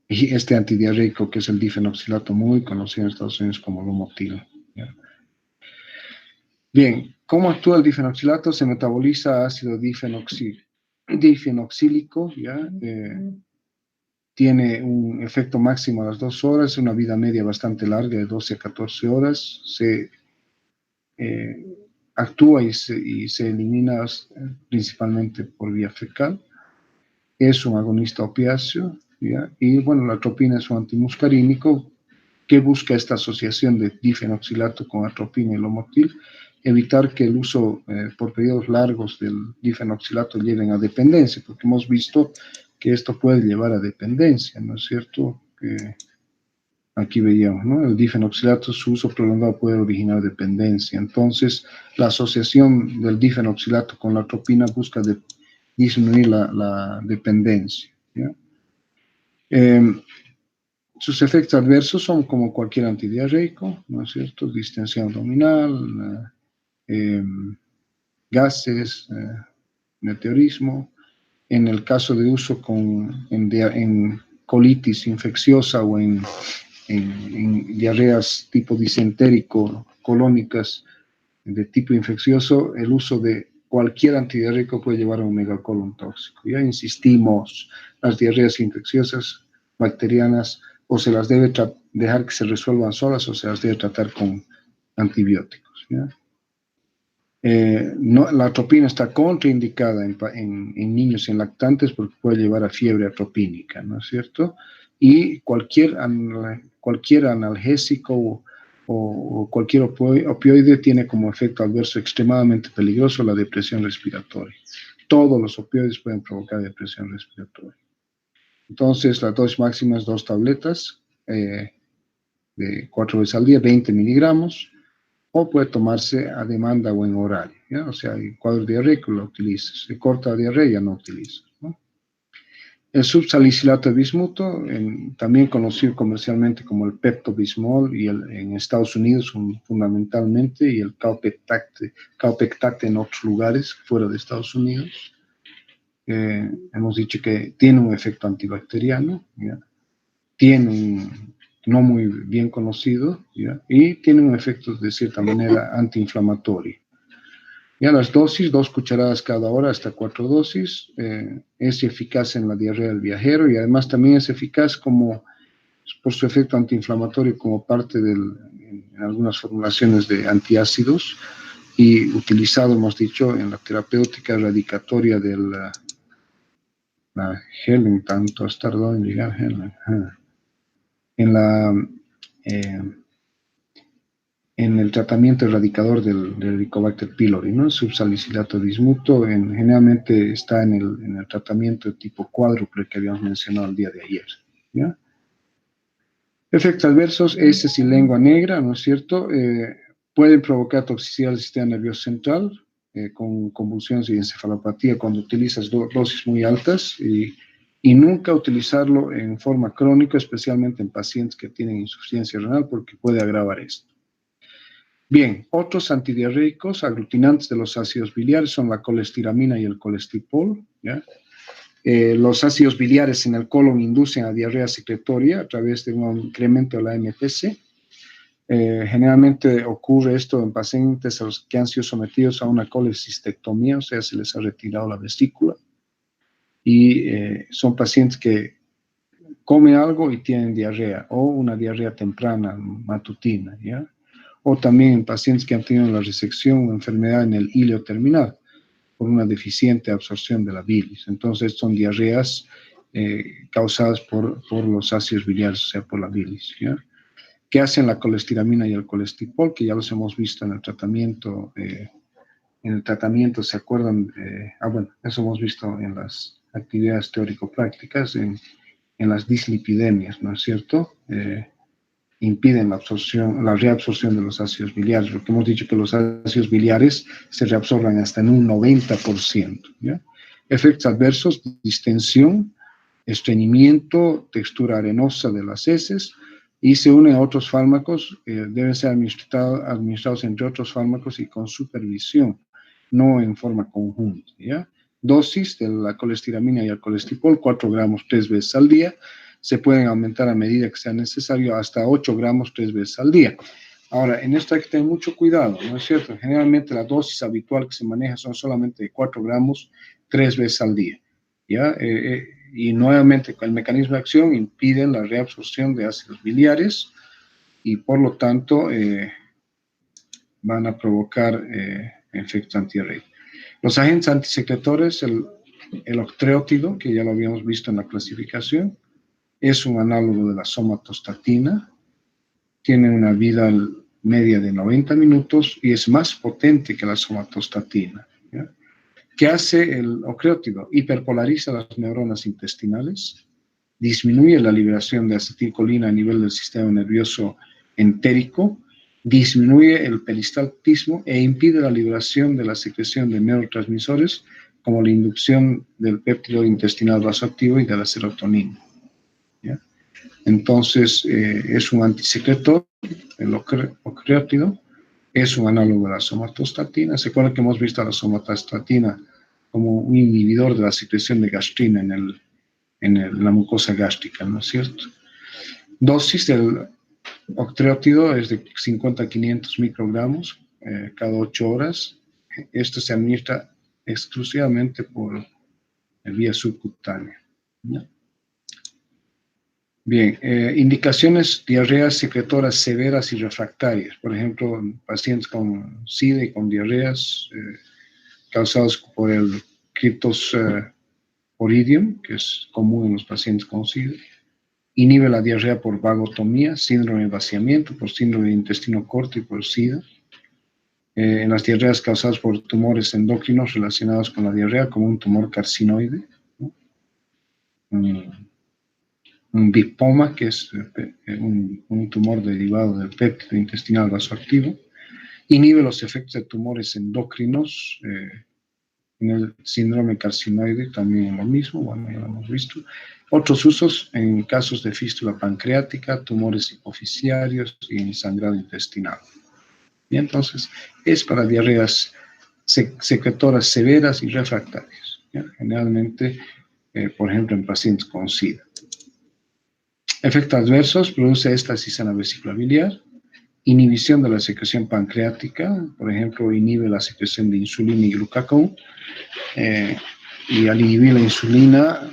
Y este antidiarreico, que es el difenoxilato, muy conocido en Estados Unidos como Lomotil, ¿ya? Bien, ¿cómo actúa el difenoxilato? Se metaboliza ácido difenoxílico, ¿ya? Tiene un efecto máximo a las 2 horas, una vida media bastante larga, de 12 a 14 horas. actúa y se elimina principalmente por vía fecal. Es un agonista opiáceo, ¿ya? Y bueno, la atropina es un antimuscarínico que busca esta asociación de difenoxilato con atropina y lomotil, evitar que el uso por periodos largos del difenoxilato lleven a dependencia, porque hemos visto que esto puede llevar a dependencia, ¿no es cierto? Aquí veíamos, ¿no? El difenoxilato, su uso prolongado puede originar dependencia. Entonces, la asociación del difenoxilato con la atropina busca disminuir la dependencia, ¿ya? Sus efectos adversos son como cualquier antidiarreico, ¿no es cierto? Distensión abdominal, gases, meteorismo. En el caso de uso en colitis infecciosa o en diarreas tipo disentérico, colónicas de tipo infeccioso, el uso de cualquier antidiarreico puede llevar a un megacolon tóxico. Ya insistimos, las diarreas infecciosas bacterianas o se las debe dejar que se resuelvan solas o se las debe tratar con antibióticos, ¿ya? No, la atropina está contraindicada en niños y en lactantes porque puede llevar a fiebre atropínica, ¿no es cierto? Y cualquier analgésico o cualquier opioide tiene como efecto adverso extremadamente peligroso la depresión respiratoria. Todos los opioides pueden provocar depresión respiratoria. Entonces, la dosis máxima es 2 tabletas de 4 veces al día, 20 miligramos, o puede tomarse a demanda o en horario, ¿ya? O sea, en cuadro diarreico lo utilizas, si corta diarrea no utilizas, ¿no? El subsalicilato de bismuto, también conocido comercialmente como el Pepto-Bismol, y en Estados Unidos fundamentalmente, y el Kaopectate en otros lugares fuera de Estados Unidos. Hemos dicho que tiene un efecto antibacteriano, ¿ya? Tiene un no muy bien conocido, ¿ya? Y tiene un efecto de cierta manera antiinflamatorio. Ya las dosis, 2 cucharadas cada hora hasta 4 dosis, es eficaz en la diarrea del viajero y además también es eficaz por su efecto antiinflamatorio como parte en algunas formulaciones de antiácidos y utilizado, hemos dicho, en la terapéutica radicatoria de la Helen, tanto has tardado en llegar, Helen. En el tratamiento erradicador del Helicobacter pylori, ¿no? Subsalicilato de bismuto generalmente está en el tratamiento de tipo cuádruple que habíamos mencionado el día de ayer, ¿ya? Efectos adversos, heces y lengua negra, ¿no es cierto? Pueden provocar toxicidad del sistema nervioso central, con convulsiones y encefalopatía cuando utilizas dosis muy altas y nunca utilizarlo en forma crónica, especialmente en pacientes que tienen insuficiencia renal, porque puede agravar esto. Bien, otros antidiarreicos aglutinantes de los ácidos biliares son la colestiramina y el colestipol, ¿ya? Los ácidos biliares en el colon inducen a diarrea secretoria a través de un incremento de la MPC. Generalmente ocurre esto en pacientes a los que han sido sometidos a una colecistectomía, o sea, se les ha retirado la vesícula, y son pacientes que comen algo y tienen diarrea, o una diarrea temprana, matutina, ¿ya? O también en pacientes que han tenido la resección o enfermedad en el híleo terminal, por una deficiente absorción de la bilis. Entonces son diarreas causadas por los ácidos biliares, o sea, por la bilis, ¿ya? ¿Qué hacen la colestiramina y el colestipol? Que ya los hemos visto en el tratamiento, ¿se acuerdan? Bueno, eso hemos visto en las actividades teórico-prácticas, en las dislipidemias, ¿no es cierto? Impiden la reabsorción de los ácidos biliares, porque hemos dicho que los ácidos biliares se reabsorban hasta en un 90%, ¿ya? Efectos adversos, distensión, estreñimiento, textura arenosa de las heces, y se unen a otros fármacos, deben ser administrados entre otros fármacos y con supervisión, no en forma conjunta, ¿ya? Dosis de la colestiramina y el colestipol, 4 gramos 3 veces al día, se pueden aumentar a medida que sea necesario hasta 8 gramos 3 veces al día. Ahora, en esto hay que tener mucho cuidado, ¿no es cierto? Generalmente la dosis habitual que se maneja son solamente de 4 gramos 3 veces al día, ¿ya? Y nuevamente el mecanismo de acción impide la reabsorción de ácidos biliares y por lo tanto van a provocar efectos antidiarreicos. Los agentes antisecretores, el octreótido, que ya lo habíamos visto en la clasificación, es un análogo de la somatostatina, tiene una vida media de 90 minutos y es más potente que la somatostatina, ¿ya? ¿Qué hace el octreótido? Hiperpolariza las neuronas intestinales, disminuye la liberación de acetilcolina a nivel del sistema nervioso entérico, disminuye el peristaltismo e impide la liberación de la secreción de neurotransmisores como la inducción del péptido intestinal vasoactivo y de la serotonina, ¿ya? Entonces, es un antisecretor, el octreótido, es un análogo de la somatostatina. ¿Se acuerdan que hemos visto a la somatostatina como un inhibidor de la secreción de gastrina en la mucosa gástrica, ¿no es cierto? Dosis del octreótido es de 50 a 500 microgramos cada 8 horas. Esto se administra exclusivamente por vía subcutánea, ¿no? Bien, indicaciones: diarreas secretoras severas y refractarias. Por ejemplo, pacientes con SIDA y con diarreas causadas por el Cryptosporidium, que es común en los pacientes con SIDA. Inhibe la diarrea por vagotomía, síndrome de vaciamiento, por síndrome de intestino corto y por SIDA. En las diarreas causadas por tumores endocrinos relacionados con la diarrea, como un tumor carcinoide, ¿no? Un lipoma, que es un tumor derivado del péptido intestinal vasoactivo. Inhibe los efectos de tumores endocrinos. En el síndrome carcinoide también lo mismo, bueno, ya lo hemos visto. Otros usos en casos de fístula pancreática, tumores hipoficiarios y sangrado intestinal. Y entonces es para diarreas secretoras severas y refractarias, ¿ya? Generalmente, por ejemplo, en pacientes con SIDA. Efectos adversos: produce éstasis en la vesícula biliar, inhibición de la secreción pancreática, por ejemplo, inhibe la secreción de insulina y glucagón, y al inhibir la insulina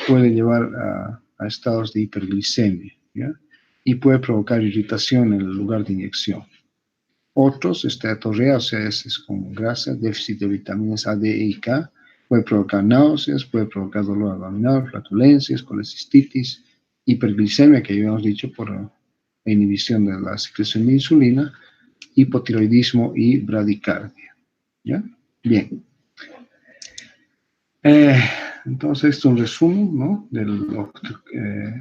puede llevar a estados de hiperglicemia, ¿ya? Y puede provocar irritación en el lugar de inyección. Otros, esteatorrea, o sea, es con grasa, déficit de vitaminas A, D, E y K, puede provocar náuseas, puede provocar dolor abdominal, flatulencias, colecistitis, hiperglicemia, que ya habíamos dicho por la inhibición de la secreción de insulina, hipotiroidismo y bradicardia, ¿ya? Bien. Entonces, esto es un resumen, ¿no?, del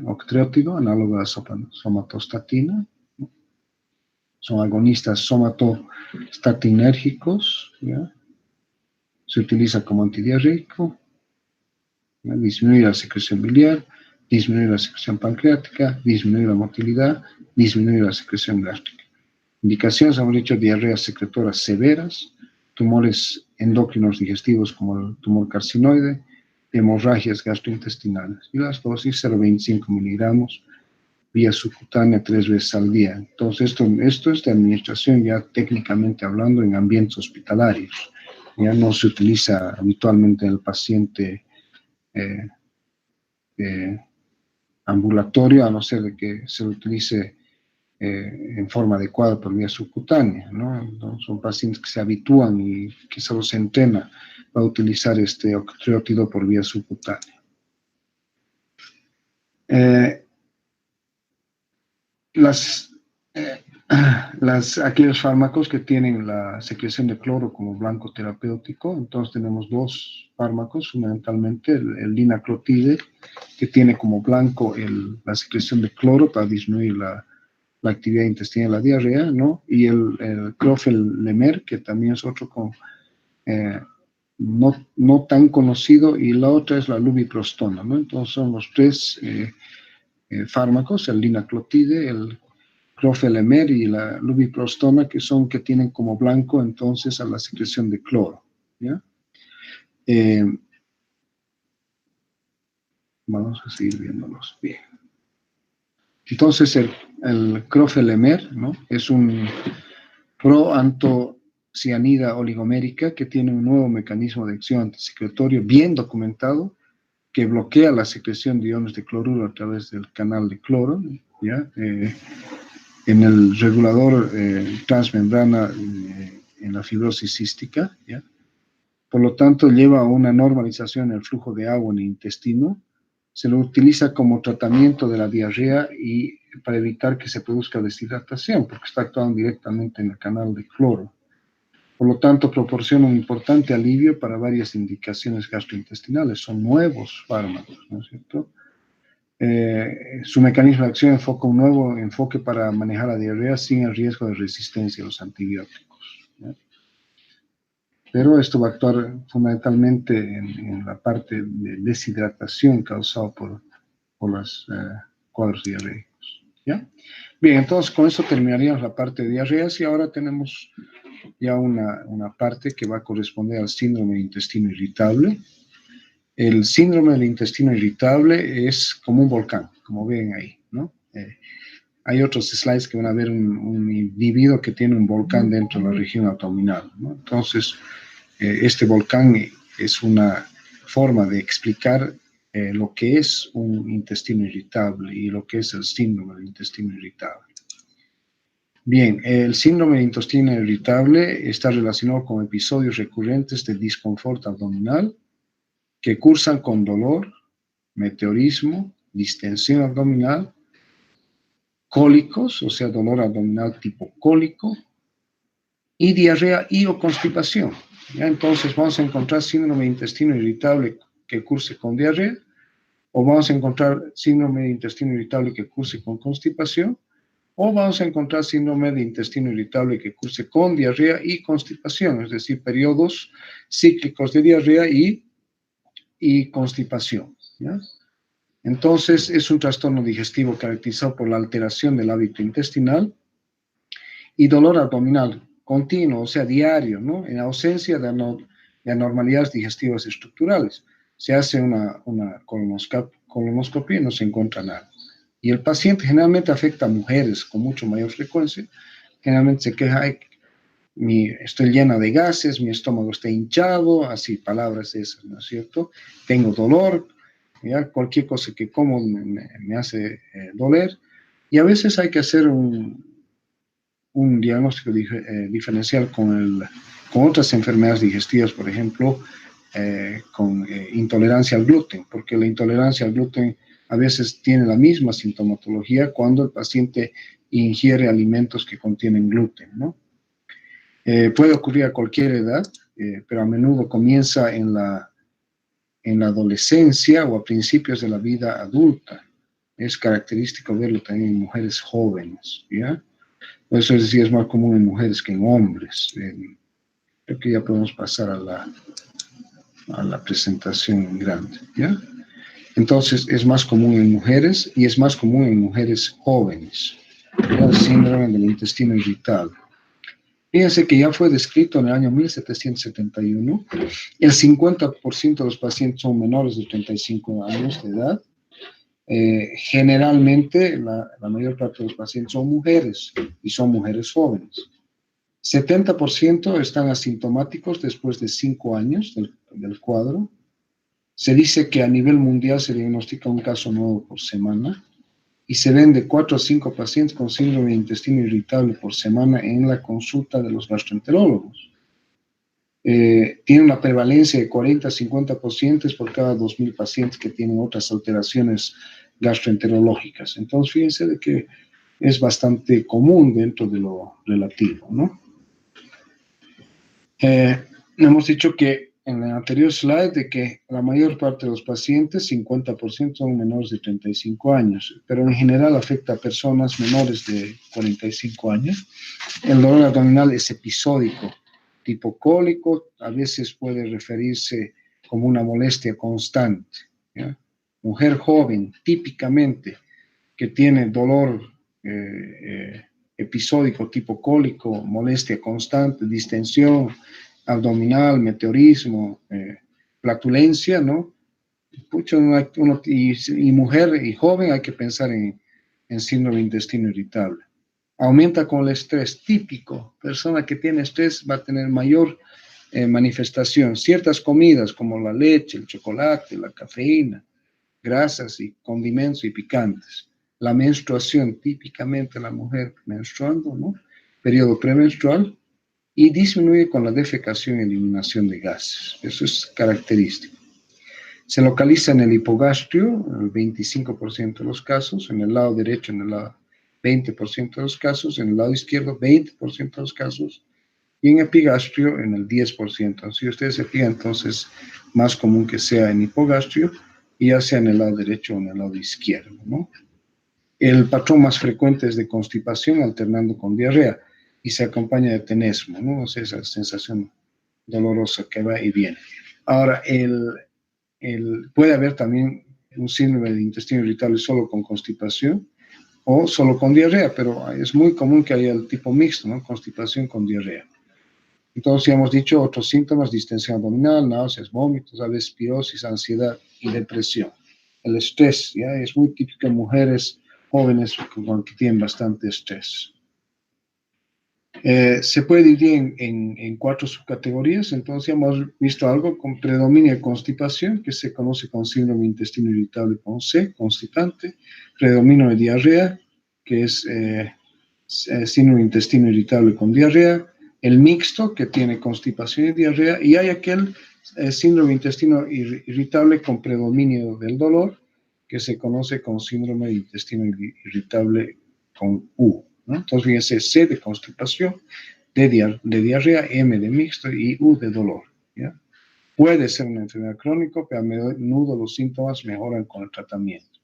octreótido, análogo a la somatostatina, ¿no? Son agonistas somatostatinérgicos, ¿ya? Se utiliza como antidiarreico, ¿ya? Disminuye la secreción biliar, disminuye la secreción pancreática, disminuye la motilidad, disminuye la secreción gástrica. Indicaciones: hemos dicho diarreas secretoras severas, tumores endocrinos digestivos como el tumor carcinoide, hemorragias gastrointestinales. Y las dosis: 0,25 miligramos vía subcutánea 3 veces al día. Entonces, esto es de administración ya técnicamente hablando en ambientes hospitalarios. Ya no se utiliza habitualmente en el paciente ambulatorio, a no ser de que se lo utilice en forma adecuada por vía subcutánea, ¿no? Entonces, son pacientes que se habitúan y que se los entrena a utilizar este octreótido por vía subcutánea. Aquellos fármacos que tienen la secreción de cloro como blanco terapéutico, entonces tenemos dos fármacos, fundamentalmente el linaclotide, que tiene como blanco la secreción de cloro para disminuir la actividad intestinal de la diarrea, ¿no? Y el crofelemer, que también es otro no tan conocido, y la otra es la lubiprostona, ¿no? Entonces son los tres fármacos, el linaclotide, el crofelemer y la lubiprostona, que tienen como blanco entonces a la secreción de cloro, ¿ya? Vamos a seguir viéndolos bien. Entonces el crofelemer, ¿no?, es un proantocianida oligomérica que tiene un nuevo mecanismo de acción antisecretorio bien documentado, que bloquea la secreción de iones de cloruro a través del canal de cloro, ¿ya? En el regulador transmembrana en la fibrosis cística, ¿ya? Por lo tanto, lleva a una normalización en el flujo de agua en el intestino. Se lo utiliza como tratamiento de la diarrea y para evitar que se produzca deshidratación, porque está actuando directamente en el canal de cloro. Por lo tanto, proporciona un importante alivio para varias indicaciones gastrointestinales. Son nuevos fármacos, ¿no es cierto? Su mecanismo de acción enfoca un nuevo enfoque para manejar la diarrea sin el riesgo de resistencia a los antibióticos, ¿ya? Pero esto va a actuar fundamentalmente en la parte de deshidratación causada por los cuadros diarreicos, ¿ya? Bien, entonces con eso terminaríamos la parte de diarreas y ahora tenemos ya una parte que va a corresponder al síndrome de intestino irritable. El síndrome del intestino irritable es como un volcán, como ven ahí, ¿no? Hay otros slides que van a ver un individuo que tiene un volcán dentro de la región abdominal, ¿no? Entonces, este volcán es una forma de explicar lo que es un intestino irritable y lo que es el síndrome del intestino irritable. Bien, el síndrome de intestino irritable está relacionado con episodios recurrentes de disconfort abdominal que cursan con dolor, meteorismo, distensión abdominal, cólicos, o sea, dolor abdominal tipo cólico, y diarrea y o constipación. ¿Ya? Entonces vamos a encontrar síndrome de intestino irritable que curse con diarrea, o vamos a encontrar síndrome de intestino irritable que curse con constipación, o vamos a encontrar síndrome de intestino irritable que curse con diarrea y constipación, es decir, periodos cíclicos de diarrea y constipación, ¿ya? Entonces, es un trastorno digestivo caracterizado por la alteración del hábito intestinal y dolor abdominal continuo, o sea, diario, ¿no? En ausencia de anormalidades digestivas estructurales. Se hace una colonoscopia y no se encuentra nada. Y el paciente generalmente afecta a mujeres con mucho mayor frecuencia. Generalmente se queja, estoy llena de gases, mi estómago está hinchado, así, palabras esas, ¿no es cierto? Tengo dolor, ¿ya? Cualquier cosa que como me hace doler. Y a veces hay que hacer un diagnóstico diferencial con otras enfermedades digestivas, por ejemplo, con intolerancia al gluten, porque la intolerancia al gluten a veces tiene la misma sintomatología cuando el paciente ingiere alimentos que contienen gluten, ¿no? Puede ocurrir a cualquier edad, pero a menudo comienza en la adolescencia o a principios de la vida adulta. Es característico verlo también en mujeres jóvenes, ¿ya? Eso es decir, es más común en mujeres que en hombres. Creo que ya podemos pasar a la presentación grande, ¿ya? Entonces, es más común en mujeres y es más común en mujeres jóvenes, ¿ya? El síndrome del intestino irritable. Fíjense que ya fue descrito en el año 1771. El 50% de los pacientes son menores de 35 años de edad. Generalmente, la mayor parte de los pacientes son mujeres y son mujeres jóvenes. 70% están asintomáticos después de 5 años del cuadro. Se dice que a nivel mundial se diagnostica un caso nuevo por semana y se ven de 4 a 5 pacientes con síndrome de intestino irritable por semana en la consulta de los gastroenterólogos. Tiene una prevalencia de 40 a 50 pacientes por cada 2.000 pacientes que tienen otras alteraciones gastroenterológicas. Entonces, fíjense de que es bastante común dentro de lo relativo, ¿no? Hemos dicho que en el anterior slide de que la mayor parte de los pacientes, 50%, son menores de 35 años, pero en general afecta a personas menores de 45 años. El dolor abdominal es episódico, tipo cólico, a veces puede referirse como una molestia constante, ¿ya? Mujer joven, típicamente, que tiene dolor episódico tipo cólico, molestia constante, distensión abdominal, meteorismo, flatulencia, ¿no? Y mujer y joven hay que pensar en síndrome de intestino irritable. Aumenta con el estrés típico. Persona que tiene estrés va a tener mayor manifestación. Ciertas comidas como la leche, el chocolate, la cafeína, grasas y condimentos y picantes. La menstruación, típicamente la mujer menstruando, ¿no? Periodo premenstrual, y disminuye con la defecación y eliminación de gases. Eso es característico. Se localiza en el hipogastrio, en el 25% de los casos, en el lado derecho, en el lado 20% de los casos, en el lado izquierdo 20% de los casos, y en epigastrio en el 10%. Si ustedes se fijan, entonces, más común que sea en hipogastrio, y ya sea en el lado derecho o en el lado izquierdo, ¿no? El patrón más frecuente es de constipación alternando con diarrea y se acompaña de tenesmo, ¿no? O sea, esa sensación dolorosa que va y viene. Ahora, puede haber también un síndrome de intestino irritable solo con constipación o solo con diarrea, pero es muy común que haya el tipo mixto, ¿no? Constipación con diarrea. Entonces, ya hemos dicho otros síntomas: distensión abdominal, náuseas, vómitos, a veces pirosis, ansiedad y depresión. El estrés, ¿ya? Es muy típico en mujeres jóvenes que tienen bastante estrés. Se puede dividir en 4 subcategorías. Entonces, hemos visto algo con predominio de constipación, que se conoce con síndrome de intestino irritable con C, constipante; predominio de diarrea, que es síndrome de intestino irritable con diarrea; el mixto, que tiene constipación y diarrea; y hay aquel síndrome de intestino irritable con predominio del dolor, que se conoce con síndrome de intestino irritable con U, ¿no? Entonces, fíjense: C de constipación, D de diarrea, M de mixto y U de dolor, ¿ya? Puede ser una enfermedad crónica, pero a menudo los síntomas mejoran con el tratamiento.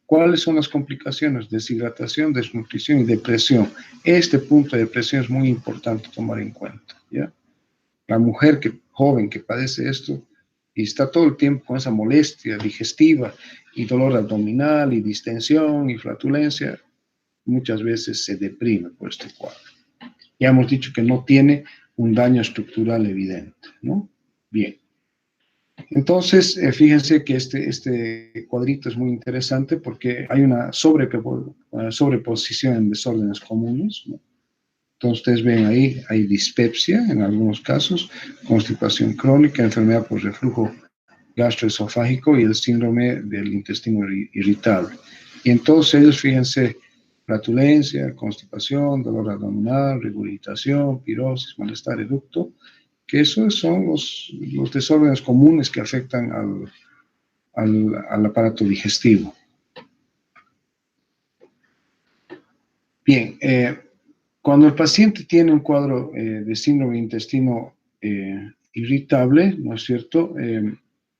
¿Cuáles son las complicaciones? Deshidratación, desnutrición y depresión. Este punto de depresión es muy importante tomar en cuenta, ¿ya? La mujer joven que padece esto y está todo el tiempo con esa molestia digestiva y dolor abdominal y distensión y flatulencia, muchas veces se deprime por este cuadro. Ya hemos dicho que no tiene un daño estructural evidente, ¿no? Bien. Entonces, fíjense que este cuadrito es muy interesante porque hay una sobreposición en desórdenes comunes, ¿no? Entonces, ustedes ven ahí, hay dispepsia en algunos casos, constipación crónica, enfermedad por reflujo gastroesofágico y el síndrome del intestino irritable. Y en todos ellos, fíjense: flatulencia, constipación, dolor abdominal, regurgitación, pirosis, malestar eructo, que esos son los desórdenes comunes que afectan al aparato digestivo. Bien, cuando el paciente tiene un cuadro de síndrome de intestino irritable, ¿no es cierto?,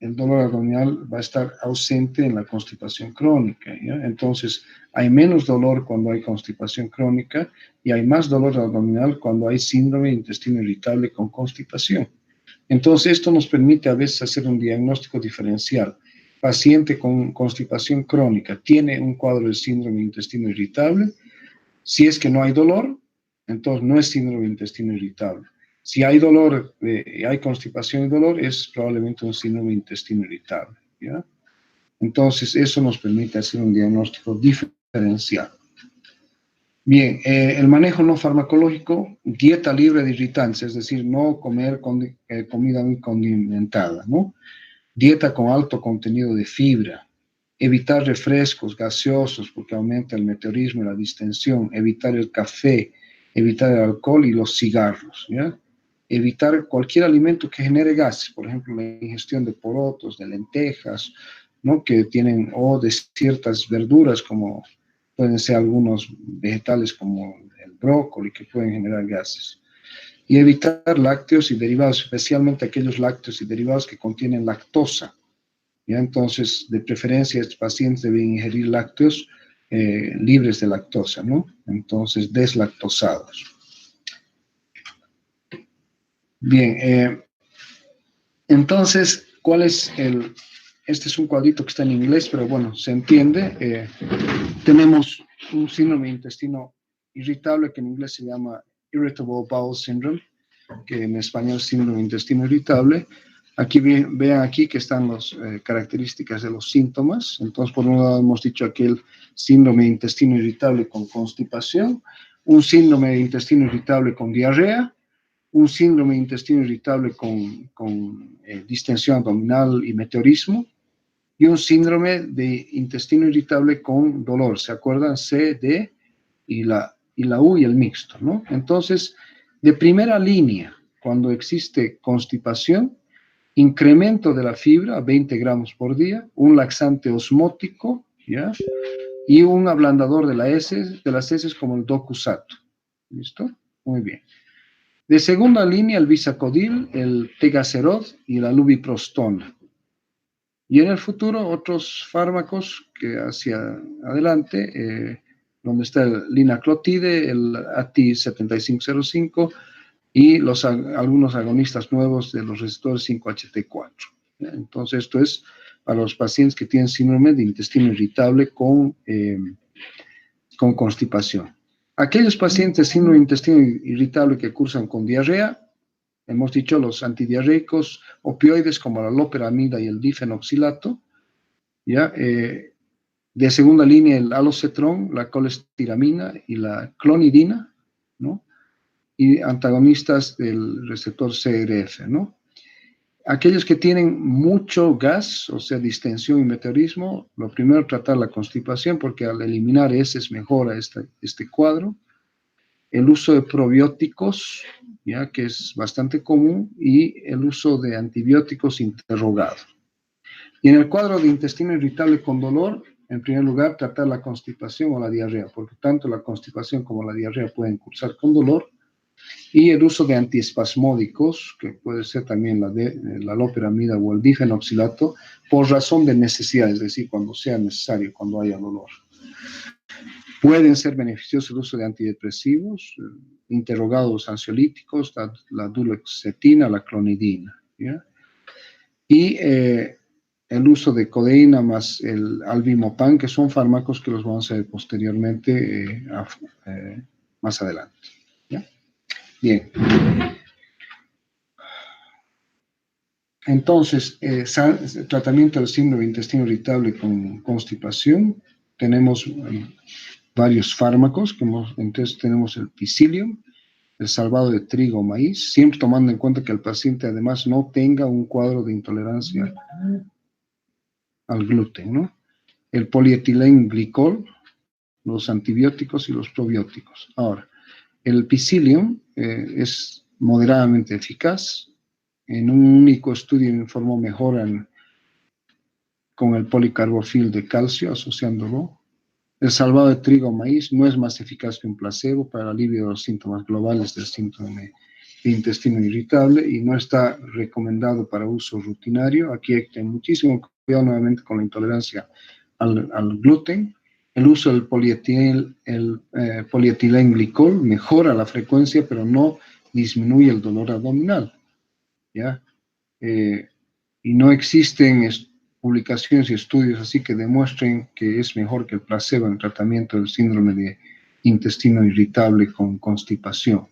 el dolor abdominal va a estar ausente en la constipación crónica, ¿ya? Entonces, hay menos dolor cuando hay constipación crónica y hay más dolor abdominal cuando hay síndrome de intestino irritable con constipación. Entonces, esto nos permite a veces hacer un diagnóstico diferencial. Paciente con constipación crónica tiene un cuadro de síndrome de intestino irritable. Si es que no hay dolor, entonces no es síndrome de intestino irritable. Si hay dolor, hay constipación y dolor, es probablemente un síndrome de intestino irritable, ¿ya? Entonces, eso nos permite hacer un diagnóstico diferencial. Bien, el manejo no farmacológico: dieta libre de irritantes, es decir, no comer comida muy condimentada, ¿no? Dieta con alto contenido de fibra. Evitar refrescos gaseosos porque aumenta el meteorismo y la distensión. Evitar el café, evitar el alcohol y los cigarros, ¿ya? Evitar cualquier alimento que genere gases, por ejemplo, la ingestión de porotos, de lentejas, ¿no?, que tienen, o de ciertas verduras, como pueden ser algunos vegetales como el brócoli, que pueden generar gases. Y evitar lácteos y derivados, especialmente aquellos lácteos y derivados que contienen lactosa, ¿ya? Entonces, de preferencia, estos pacientes deben ingerir lácteos libres de lactosa, ¿no? Entonces, deslactosados. Bien, entonces, ¿cuál es este es un cuadrito que está en inglés, pero bueno, se entiende. Tenemos un síndrome de intestino irritable que en inglés se llama Irritable Bowel Syndrome, que en español es síndrome de intestino irritable. Aquí vean aquí que están las características de los síntomas. Entonces, por un lado hemos dicho aquel síndrome de intestino irritable con constipación, un síndrome de intestino irritable con diarrea, un síndrome de intestino irritable con distensión abdominal y meteorismo, y un síndrome de intestino irritable con dolor. ¿Se acuerdan? C, D y la U y el mixto, ¿no? Entonces, De primera línea, cuando existe constipación, incremento de la fibra a 20 gramos por día, un laxante osmótico, ¿ya? Y un ablandador de las heces como el Docusato. ¿Listo? Muy bien. De segunda línea, el Bisacodil, el Tegaserod y la Lubiprostona. Y en el futuro, otros fármacos que hacia adelante, donde está el linaclotide, el ATI-7505 y algunos agonistas nuevos de los receptores 5-HT4. Entonces, esto es para los pacientes que tienen síndrome de intestino irritable con constipación. Aquellos pacientes de síndrome de intestino irritable que cursan con diarrea, hemos dicho los antidiarreicos opioides como la loperamida y el difenoxilato, ¿ya? De segunda línea el alocetrón, la colestiramina y la clonidina, ¿no? Y antagonistas del receptor CRF, ¿no? Aquellos que tienen mucho gas, o sea, distensión y meteorismo, lo primero tratar la constipación porque al eliminar heces mejora este cuadro. El uso de probióticos, ya que es bastante común, y el uso de antibióticos interrogado. Y en el cuadro de intestino irritable con dolor, en primer lugar, tratar la constipación o la diarrea, porque tanto la constipación como la diarrea pueden cursar con dolor, y el uso de antiespasmódicos, que puede ser también la loperamida o el difenoxilato, por razón de necesidad, es decir, cuando sea necesario, cuando haya dolor. Pueden ser beneficiosos el uso de antidepresivos, interrogados ansiolíticos, la duloxetina, la clonidina, ¿ya? Y el uso de codeína más el albimopan, que son fármacos que los vamos a ver posteriormente, más adelante, ¿ya? Bien. Entonces, tratamiento del síndrome de intestino irritable con constipación. Tenemos varios fármacos, entonces tenemos el Psyllium, el salvado de trigo o maíz, siempre tomando en cuenta que el paciente además no tenga un cuadro de intolerancia al gluten, ¿no? El polietilenglicol, los antibióticos y los probióticos. Ahora, el Psyllium es moderadamente eficaz. En un único estudio informó mejora con el policarbofil de calcio asociándolo. El salvado de trigo o maíz no es más eficaz que un placebo para el alivio de los síntomas globales del síndrome de intestino irritable y no está recomendado para uso rutinario. Aquí hay que tener muchísimo cuidado nuevamente con la intolerancia al gluten. El uso del polietilenglicol mejora la frecuencia, pero no disminuye el dolor abdominal, ¿ya? Y no existen publicaciones y estudios así que demuestren que es mejor que el placebo en tratamiento del síndrome de intestino irritable con constipación.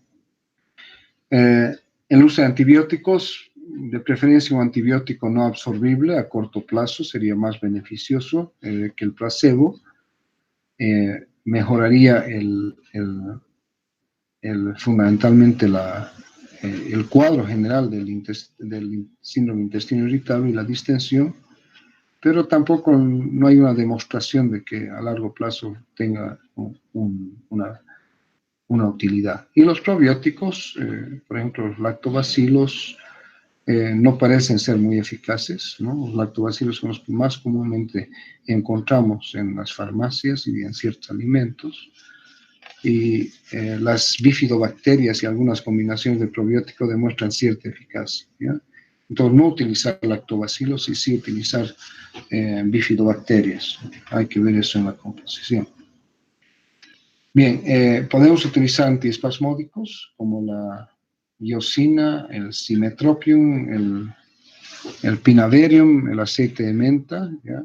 El uso de antibióticos, de preferencia un antibiótico no absorbible a corto plazo, sería más beneficioso que el placebo. Mejoraría fundamentalmente el cuadro general del síndrome de intestino irritable y la distensión, pero tampoco no hay una demostración de que a largo plazo tenga una utilidad. Y los probióticos, por ejemplo, los lactobacilos, no parecen ser muy eficaces, ¿no? Los lactobacilos son los que más comúnmente encontramos en las farmacias y en ciertos alimentos. Y las bifidobacterias y algunas combinaciones de probióticos demuestran cierta eficacia, ¿ya? Entonces, no utilizar lactobacilos y sí utilizar bifidobacterias. Hay que ver eso en la composición. Bien, podemos utilizar antiespasmódicos como la iosina, el simetropium, el pinaverium, el aceite de menta, ¿ya?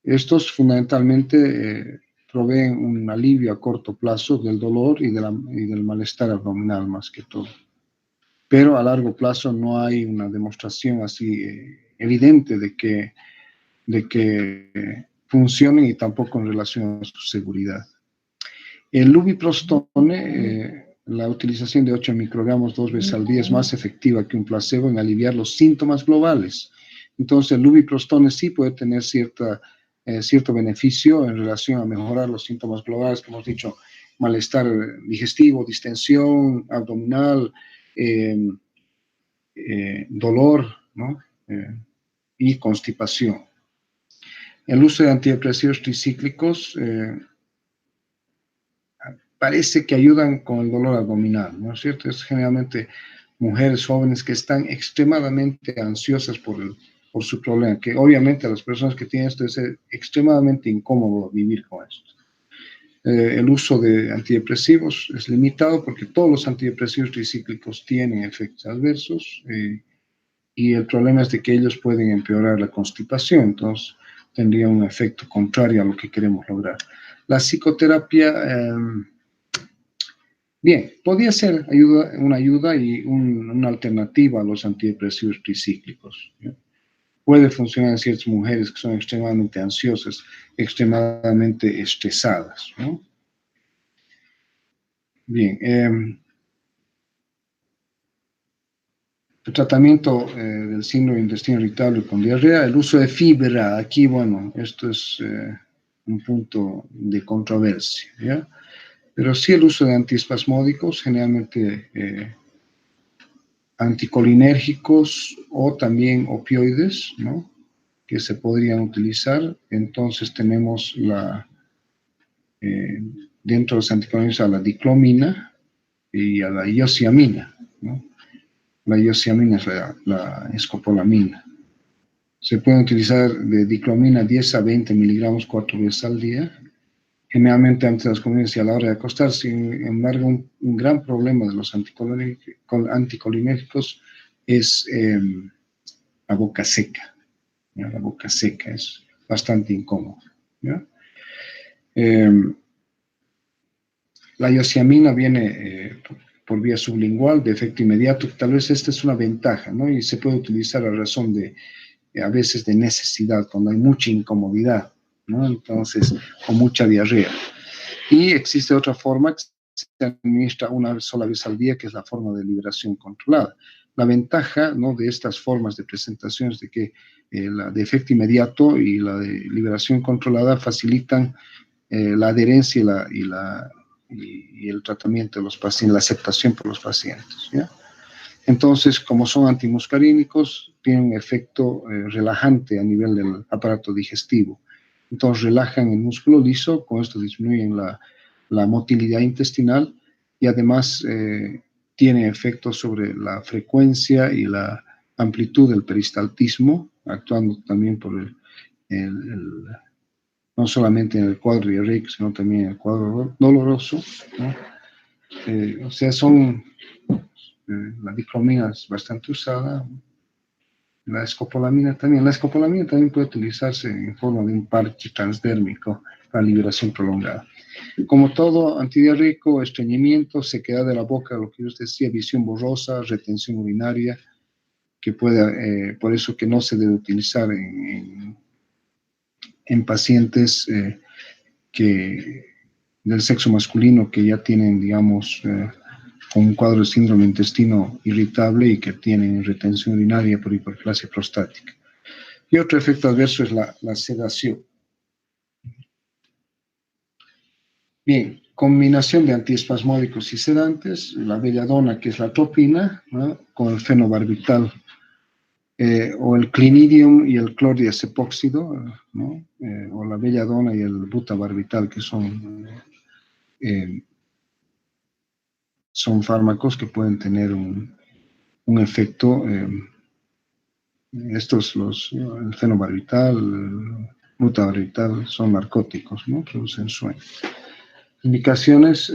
Estos fundamentalmente proveen un alivio a corto plazo del dolor y del malestar abdominal más que todo. Pero a largo plazo no hay una demostración así evidente de que funcionen y tampoco en relación a su seguridad. El lubiprostone, la utilización de 8 microgramos 2 veces al día es más efectiva que un placebo en aliviar los síntomas globales. Entonces el lubiprostone sí puede tener cierto beneficio en relación a mejorar los síntomas globales, como hemos dicho, malestar digestivo, distensión abdominal, dolor, ¿no? Y constipación. El uso de antidepresivos tricíclicos parece que ayudan con el dolor abdominal, ¿no es cierto? Es generalmente mujeres jóvenes que están extremadamente ansiosas por su problema, que obviamente a las personas que tienen esto es extremadamente incómodo vivir con esto. El uso de antidepresivos es limitado porque todos los antidepresivos tricíclicos tienen efectos adversos y el problema es de que ellos pueden empeorar la constipación, entonces tendría un efecto contrario a lo que queremos lograr. La psicoterapia, bien, podría ser una ayuda y una alternativa a los antidepresivos tricíclicos, ¿no? Puede funcionar en ciertas mujeres que son extremadamente ansiosas, extremadamente estresadas, ¿no? Bien, el tratamiento del síndrome de intestino irritable con diarrea, el uso de fibra, aquí, bueno, esto es un punto de controversia, ¿ya? Pero sí el uso de antiespasmódicos, generalmente anticolinérgicos o también opioides, ¿no? Que se podrían utilizar. Entonces tenemos dentro de los anticolinérgicos a la diclomina y a la iosiamina, ¿no? La iosiamina es la escopolamina. Se puede utilizar de diclomina 10 a 20 miligramos 4 veces al día, generalmente antes de las comidas y a la hora de acostarse. Sin embargo, un gran problema de los anticolinérgicos es la boca seca, ¿ya? La boca seca es bastante incómoda, ¿ya? La iosiamina viene por vía sublingual de efecto inmediato. Tal vez esta es una ventaja, ¿no? Y se puede utilizar a razón de, a veces de necesidad, cuando hay mucha incomodidad, ¿no? Entonces, o mucha diarrea. Y existe otra forma que se administra una sola vez al día, que es la forma de liberación controlada. La ventaja, ¿no?, de estas formas de presentación es de que la de efecto inmediato y la de liberación controlada facilitan la adherencia y el tratamiento de los pacientes, la aceptación por los pacientes, ¿ya? Entonces, como son antimuscarínicos, tienen un efecto relajante a nivel del aparato digestivo. Entonces, relajan el músculo liso, con esto disminuyen la motilidad intestinal y además tiene efectos sobre la frecuencia y la amplitud del peristaltismo, actuando también por no solamente en el cuadro diarreico, sino también en el cuadro doloroso, ¿no? O sea, la diclomina es bastante usada, la escopolamina también. La escopolamina también puede utilizarse en forma de un parche transdérmico para liberación prolongada. Como todo antidiarreico, estreñimiento, sequedad de la boca, lo que yo decía, visión borrosa, retención urinaria, que puede, por eso que no se debe utilizar en pacientes del sexo masculino que ya tienen, digamos, con un cuadro de síndrome de intestino irritable y que tienen retención urinaria por hiperplasia prostática. Y otro efecto adverso es la sedación. Bien, combinación de antiespasmódicos y sedantes, la belladona, que es la atropina, ¿no?, con el fenobarbital, o el clinidium y el clordiazepóxido, ¿no?, o la belladona y el butabarbital, que son fármacos que pueden tener un efecto, el fenobarbital, el butabarbital, son narcóticos, ¿no?, producen sueño. Indicaciones: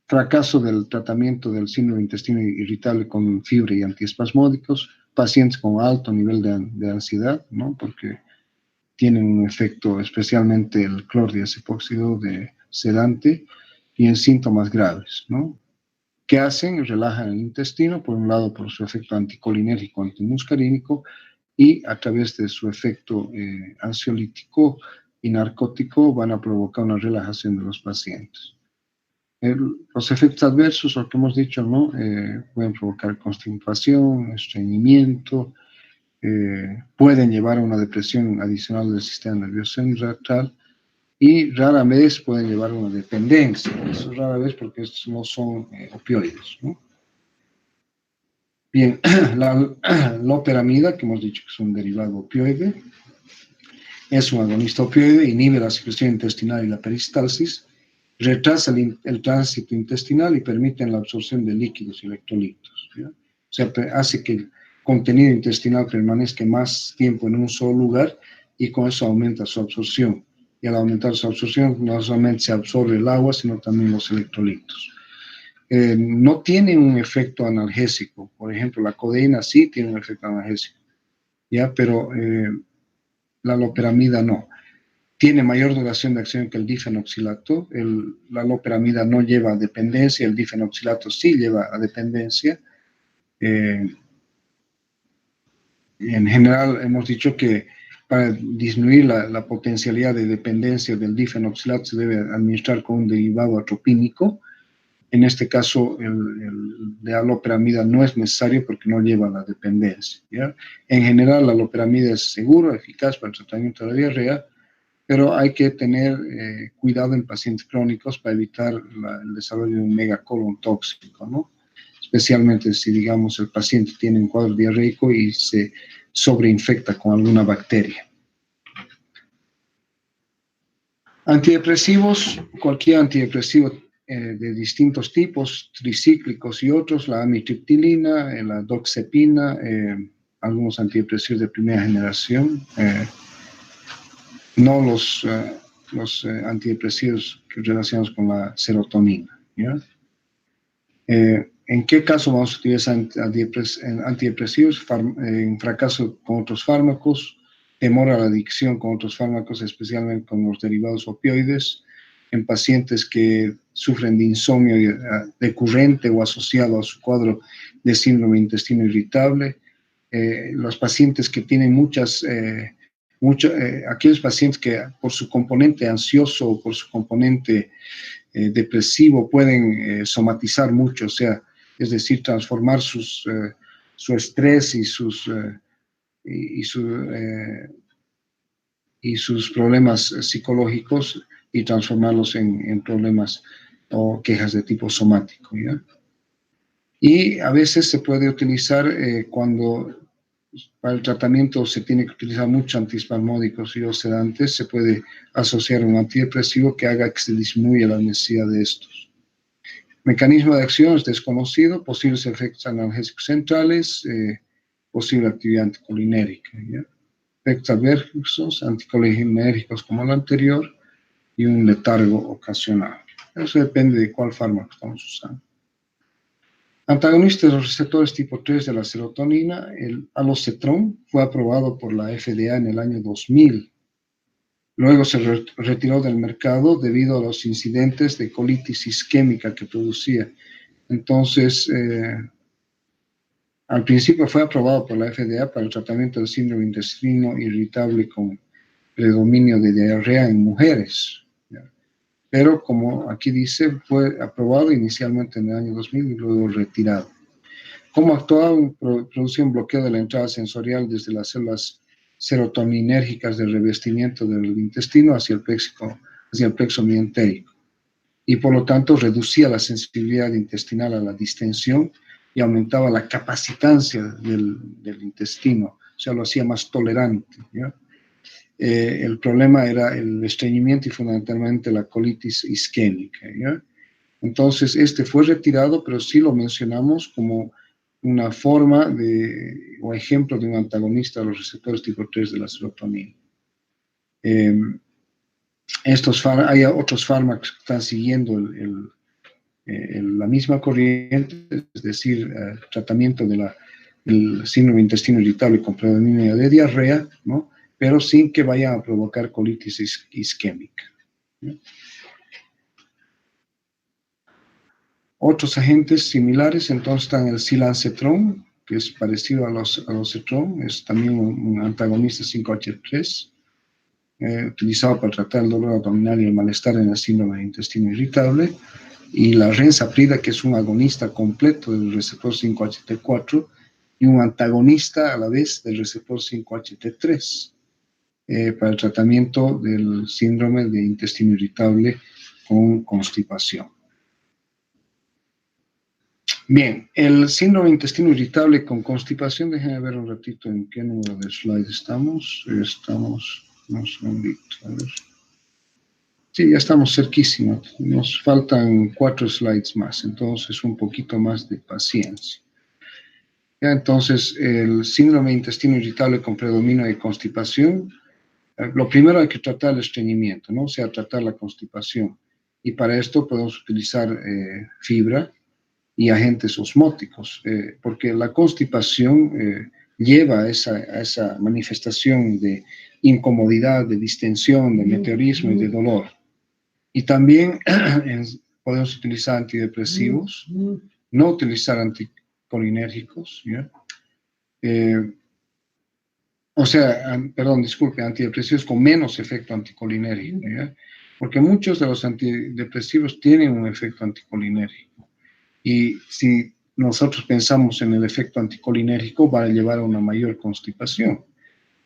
fracaso del tratamiento del síndrome de intestino irritable con fibra y antiespasmódicos, pacientes con alto nivel de ansiedad, ¿no?, porque tienen un efecto, especialmente el clordiazepóxido, de sedante, y en síntomas graves, ¿no? ¿Qué hacen? Relajan el intestino, por un lado por su efecto anticolinérgico, antimuscarínico, y a través de su efecto ansiolítico y narcótico van a provocar una relajación de los pacientes. Los efectos adversos, lo que hemos dicho, ¿no?, pueden provocar constipación, estreñimiento, pueden llevar a una depresión adicional del sistema nervioso central y rara vez pueden llevar una dependencia. Eso es rara vez porque estos no son opioides, ¿no? Bien, la loperamida, que hemos dicho que es un derivado opioide, es un agonista opioide, inhibe la secreción intestinal y la peristalsis, retrasa el tránsito intestinal y permite la absorción de líquidos y electrolitos, ¿ya? O sea, hace que el contenido intestinal permanezca más tiempo en un solo lugar y con eso aumenta su absorción. Y al aumentar su absorción, no solamente se absorbe el agua, sino también los electrolitos. No tiene un efecto analgésico. Por ejemplo, la codeína sí tiene un efecto analgésico, ¿ya? Pero la loperamida no. Tiene mayor duración de acción que el difenoxilato. La loperamida no lleva a dependencia, el difenoxilato sí lleva a dependencia. En general, hemos dicho que para disminuir la potencialidad de dependencia del difenoxilato se debe administrar con un derivado atropínico. En este caso, el de loperamida no es necesario porque no lleva la dependencia, ¿ya? En general, la loperamida es segura, eficaz para el tratamiento de la diarrea, pero hay que tener cuidado en pacientes crónicos para evitar el desarrollo de un megacolon tóxico, ¿no? Especialmente si, digamos, el paciente tiene un cuadro diarreico y se sobreinfecta con alguna bacteria. Antidepresivos, cualquier antidepresivo de distintos tipos, tricíclicos y otros, la amitriptilina, la doxepina, algunos antidepresivos de primera generación, no los antidepresivos relacionados con la serotonina, ¿ya? ¿En qué caso vamos a utilizar antidepresivos? En fracaso con otros fármacos, temor a la adicción con otros fármacos, especialmente con los derivados opioides, en pacientes que sufren de insomnio decurrente o asociado a su cuadro de síndrome de intestino irritable, los pacientes que tienen aquellos pacientes que por su componente ansioso o por su componente depresivo pueden somatizar mucho, o sea, es decir, transformar su estrés y sus problemas psicológicos y transformarlos en problemas o quejas de tipo somático, ¿ya? Y a veces se puede utilizar cuando para el tratamiento se tiene que utilizar muchos antiespasmódicos y o sedantes, se puede asociar un antidepresivo que haga que se disminuya la necesidad de estos. Mecanismo de acción es desconocido, posibles efectos analgésicos centrales, posible actividad anticolinérica, ¿ya? Efectos adversos anticolinérgicos como el anterior y un letargo ocasional. Eso depende de cuál fármaco estamos usando. Antagonista de los receptores tipo 3 de la serotonina, el alocetrón fue aprobado por la FDA en el año 2000. Luego se retiró del mercado debido a los incidentes de colitis isquémica que producía. Entonces, al principio fue aprobado por la FDA para el tratamiento del síndrome de intestino irritable con predominio de diarrea en mujeres, ¿ya? Pero como aquí dice, fue aprobado inicialmente en el año 2000 y luego retirado. ¿Cómo actuaba? Producía un bloqueo de la entrada sensorial desde las células serotoninérgicas del revestimiento del intestino hacia el plexo mientérico, y por lo tanto reducía la sensibilidad intestinal a la distensión y aumentaba la capacitancia del intestino, o sea, lo hacía más tolerante, ¿ya? El problema era el estreñimiento y fundamentalmente la colitis isquémica, ¿ya? Entonces, este fue retirado, pero sí lo mencionamos como una forma o ejemplo de un antagonista de los receptores tipo 3 de la serotonina. Hay otros fármacos que están siguiendo la misma corriente, es decir, tratamiento del síndrome de intestino irritable con predominio de diarrea, ¿no? Pero sin que vayan a provocar colitis isquémica, ¿no? Otros agentes similares, entonces, están el cilancetron, que es parecido al alocetrón, es también un antagonista 5-HT3, utilizado para tratar el dolor abdominal y el malestar en el síndrome de intestino irritable, y la renzaprida, que es un agonista completo del receptor 5-HT4 y un antagonista a la vez del receptor 5-HT3. para el tratamiento del síndrome de intestino irritable con constipación. Bien, el síndrome de intestino irritable con constipación, déjenme ver un ratito en qué número de slide estamos. Estamos, un segundito, a ver. Sí, ya estamos cerquísimos. Nos faltan 4 slides más, entonces un poquito más de paciencia. Ya, entonces, el síndrome de intestino irritable con predominio de constipación, lo primero hay que tratar el estreñimiento, ¿no? O sea, tratar la constipación. Y para esto podemos utilizar fibra y agentes osmóticos, porque la constipación lleva a esa manifestación de incomodidad, de distensión, de meteorismo y de dolor. Y también podemos utilizar antidepresivos, no utilizar anticolinérgicos, ¿ya? Disculpe, antidepresivos con menos efecto anticolinérgico, ¿ya? Porque muchos de los antidepresivos tienen un efecto anticolinérgico. Y si nosotros pensamos en el efecto anticolinérgico, va a llevar a una mayor constipación.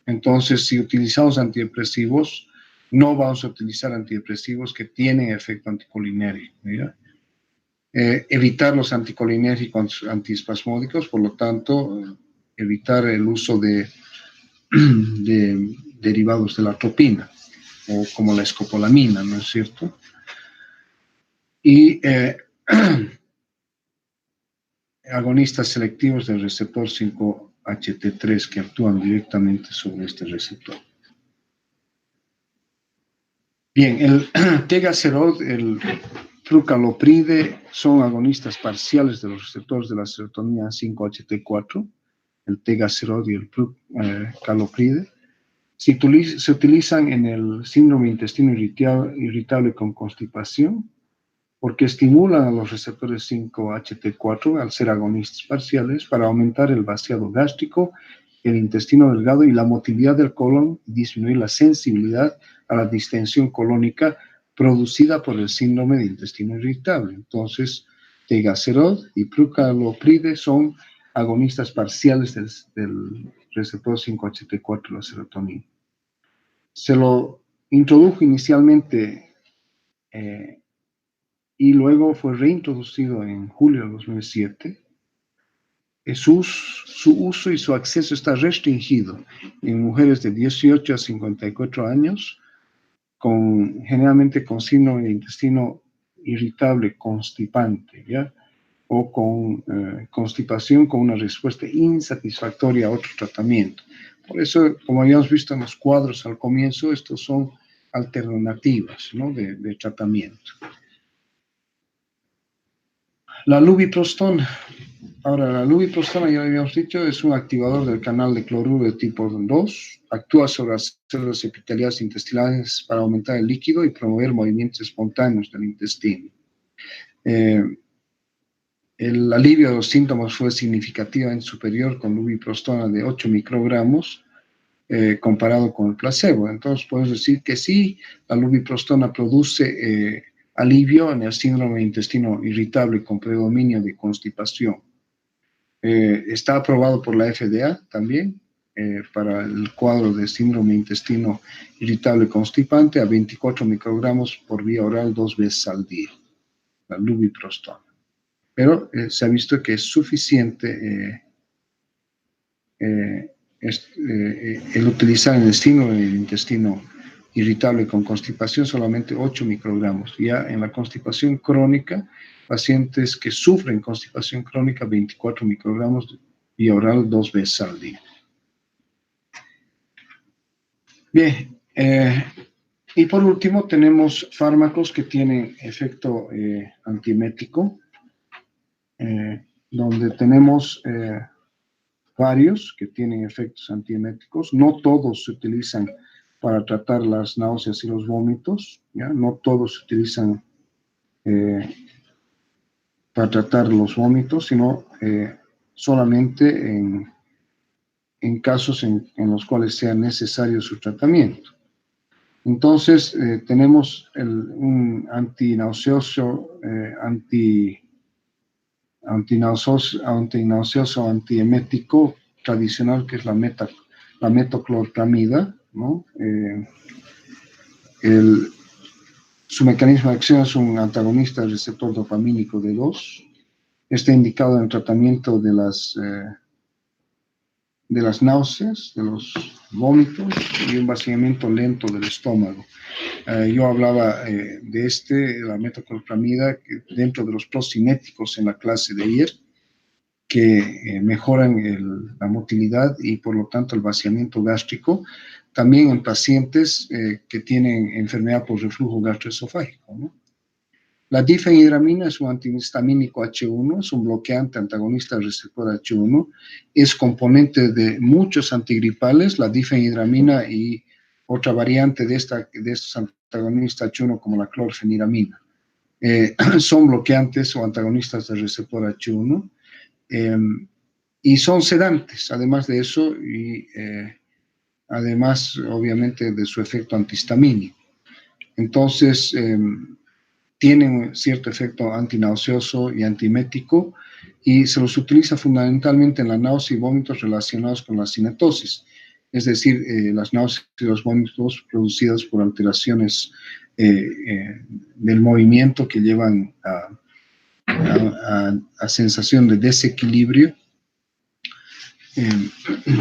Entonces, si utilizamos antidepresivos, no vamos a utilizar antidepresivos que tienen efecto anticolinérgico, ¿ya? Evitar los anticolinérgicos antiespasmódicos, por lo tanto, evitar el uso de derivados de la atropina, o como la escopolamina, ¿no es cierto? Y agonistas selectivos del receptor 5-HT3 que actúan directamente sobre este receptor. Bien, el tegaserol, el prucalopride son agonistas parciales de los receptores de la serotonina 5-HT4, el tegaserol y el prucalopride. Se utilizan en el síndrome de intestino irritable con constipación porque estimulan a los receptores 5-HT4 al ser agonistas parciales para aumentar el vaciado gástrico, el intestino delgado y la motilidad del colon y disminuir la sensibilidad a la distensión colónica producida por el síndrome de intestino irritable. Entonces, tegaserol y prucalopride son agonistas parciales del receptor 5-HT4, la serotonina. Se lo introdujo inicialmente y luego fue reintroducido en julio de 2007. Su uso y su acceso está restringido en mujeres de 18 a 54 años, generalmente con síndrome de intestino irritable constipante, ¿ya? O con constipación con una respuesta insatisfactoria a otro tratamiento. Por eso, como habíamos visto en los cuadros al comienzo, estos son alternativas, ¿no? de tratamiento. La lubiprostona. Ahora, la lubiprostona, ya habíamos dicho, es un activador del canal de cloruro de tipo 2. Actúa sobre las células epiteliales intestinales para aumentar el líquido y promover movimientos espontáneos del intestino. El alivio de los síntomas fue significativamente superior con lubiprostona de 8 microgramos comparado con el placebo. Entonces, podemos decir que sí, la lubiprostona produce alivio en el síndrome de intestino irritable con predominio de constipación. Está aprobado por la FDA también para el cuadro de síndrome de intestino irritable constipante a 24 microgramos por vía oral 2 veces al día, la lubiprostona. Pero se ha visto que es suficiente el utilizar en el síndrome del intestino irritable con constipación solamente 8 microgramos. Ya en la constipación crónica, pacientes que sufren constipación crónica, 24 microgramos vía oral 2 veces al día. Bien, y por último tenemos fármacos que tienen efecto antiemético, donde tenemos varios que tienen efectos antieméticos. No todos se utilizan para tratar las náuseas y los vómitos, ¿ya? No todos se utilizan para tratar los vómitos, sino solamente en casos en los cuales sea necesario su tratamiento. Entonces, tenemos un antinauseoso, antinauseoso, antiemético tradicional, que es la metoclopramida, ¿no? Su mecanismo de acción es un antagonista del receptor dopamínico D2. Está indicado en el tratamiento de las náuseas, de los vómitos y un vaciamiento lento del estómago. Yo hablaba de la metoclopramida, dentro de los procinéticos en la clase de ayer, que mejoran la motilidad y por lo tanto el vaciamiento gástrico, también en pacientes que tienen enfermedad por reflujo gastroesofágico, ¿no? La difenhidramina es un antihistamínico H1, es un bloqueante antagonista del receptor H1, es componente de muchos antigripales, la difenhidramina y otra variante de estos antagonistas H1 como la clorfeniramina. Son bloqueantes o antagonistas del receptor H1 y son sedantes, además de eso, y además obviamente de su efecto antihistamínico. Entonces, tienen cierto efecto antinauseoso y antiemético y se los utiliza fundamentalmente en la náusea y vómitos relacionados con la cinetosis, es decir, las náuseas y los vómitos producidos por alteraciones del movimiento que llevan a sensación de desequilibrio,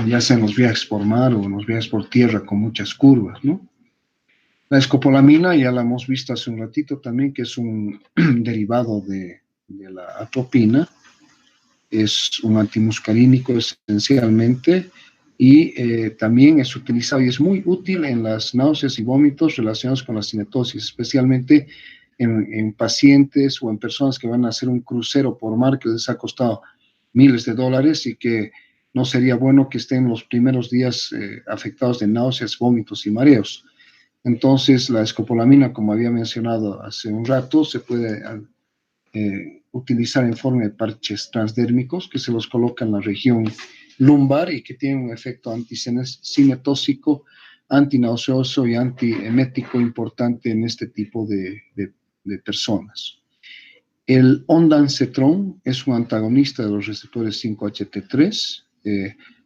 ya sea en los viajes por mar o en los viajes por tierra con muchas curvas, ¿no? La escopolamina ya la hemos visto hace un ratito también, que es un derivado de la atropina, es un antimuscarínico esencialmente y también es utilizado y es muy útil en las náuseas y vómitos relacionados con la cinetosis, especialmente en pacientes o en personas que van a hacer un crucero por mar que les ha costado miles de dólares y que no sería bueno que estén los primeros días afectados de náuseas, vómitos y mareos. Entonces, la escopolamina, como había mencionado hace un rato, se puede utilizar en forma de parches transdérmicos que se los coloca en la región lumbar y que tienen un efecto anticinetóxico, antinauseoso y antiemético importante en este tipo de personas. El ondansetron es un antagonista de los receptores 5-HT3,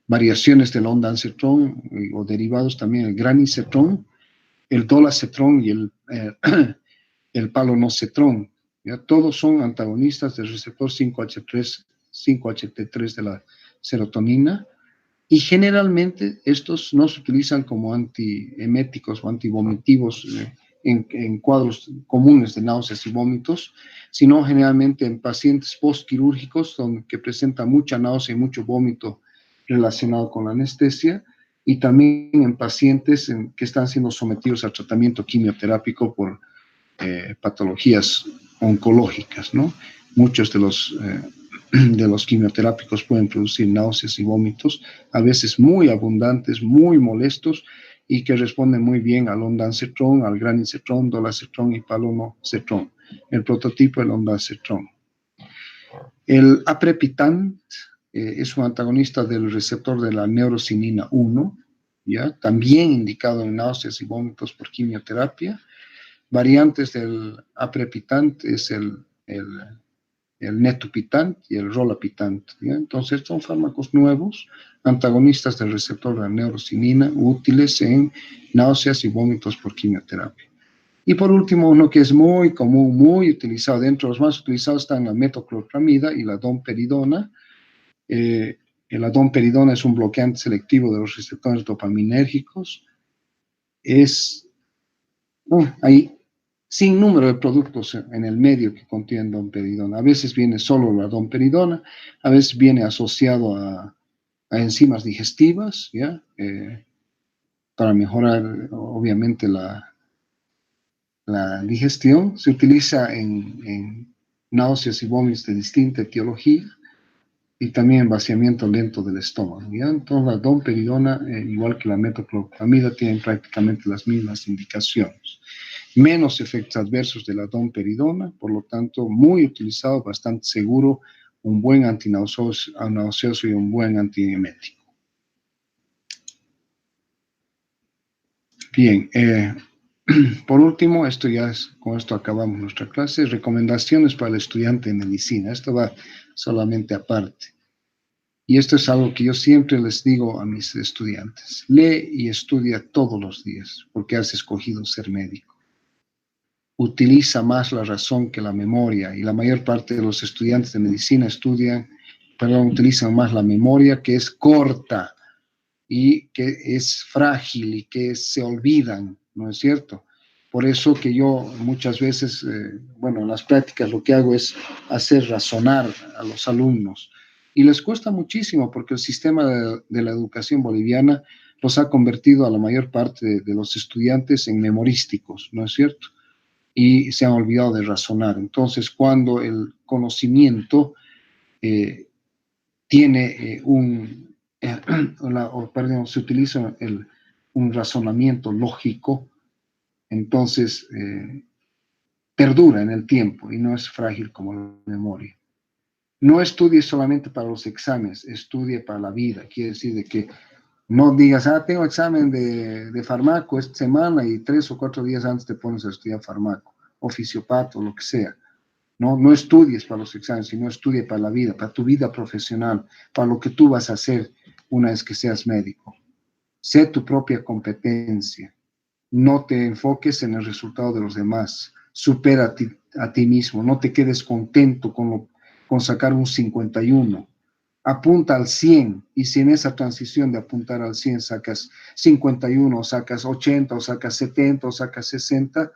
variaciones del ondansetron o derivados también el granisetron, el dolasetron y el palonosetron. ¿Ya? Todos son antagonistas del receptor 5-HT3 de la serotonina y generalmente estos no se utilizan como antieméticos o antivomitivos en cuadros comunes de náuseas y vómitos, sino generalmente en pacientes postquirúrgicos que presentan mucha náusea y mucho vómito relacionado con la anestesia, y también en pacientes que están siendo sometidos a tratamiento quimioterápico por patologías oncológicas, ¿no? Muchos de los quimioterápicos pueden producir náuseas y vómitos, a veces muy abundantes, muy molestos, y que responden muy bien al ondansetron, al granisetron, dolasetron y palonosetron. El prototipo del ondansetron. El aprepitant es un antagonista del receptor de la neurocinina 1, ¿ya? También indicado en náuseas y vómitos por quimioterapia. Variantes del aprepitant es el netupitant y el rolapitant, ¿ya? Entonces son fármacos nuevos, antagonistas del receptor de la neurocinina, útiles en náuseas y vómitos por quimioterapia. Y por último, uno que es muy común, muy utilizado, dentro de los más utilizados están la metoclopramida y la domperidona. La domperidona es un bloqueante selectivo de los receptores dopaminérgicos. Hay sin número de productos en el medio que contienen domperidona. A veces viene solo la domperidona, a veces viene asociado a enzimas digestivas, ¿ya? Para mejorar, obviamente, la digestión. Se utiliza en náuseas y vómitos de distinta etiología y también en vaciamiento lento del estómago, ¿ya? Entonces, la domperidona, igual que la metoclopramida, tienen prácticamente las mismas indicaciones. Menos efectos adversos de la domperidona, por lo tanto, muy utilizado, bastante seguro, un buen antinauseoso y un buen antiemético. Bien, por último, con esto acabamos nuestra clase. Recomendaciones para el estudiante de medicina. Esto va solamente aparte. Y esto es algo que yo siempre les digo a mis estudiantes. Lee y estudia todos los días, porque has escogido ser médico. Utiliza más la razón que la memoria, y la mayor parte de los estudiantes de medicina utilizan más la memoria, que es corta y que es frágil y que se olvidan, ¿no es cierto? Por eso que yo muchas veces, en las prácticas lo que hago es hacer razonar a los alumnos. Y les cuesta muchísimo porque el sistema de la educación boliviana los ha convertido a la mayor parte de los estudiantes en memorísticos, ¿no es cierto? Y se han olvidado de razonar. Entonces, cuando el conocimiento tiene se utiliza un razonamiento lógico, entonces perdura en el tiempo y no es frágil como la memoria. No estudie solamente para los exámenes, estudie para la vida. Quiere decir de que no digas, tengo examen de farmaco esta semana y 3 o 4 días antes te pones a estudiar farmaco, o fisiopato, lo que sea. No estudies para los exámenes, sino estudie para la vida, para tu vida profesional, para lo que tú vas a hacer una vez que seas médico. Sé tu propia competencia. No te enfoques en el resultado de los demás. Supera a ti mismo. No te quedes contento con sacar un 51. Apunta al 100, y si en esa transición de apuntar al 100 sacas 51, o sacas 80, o sacas 70, o sacas 60,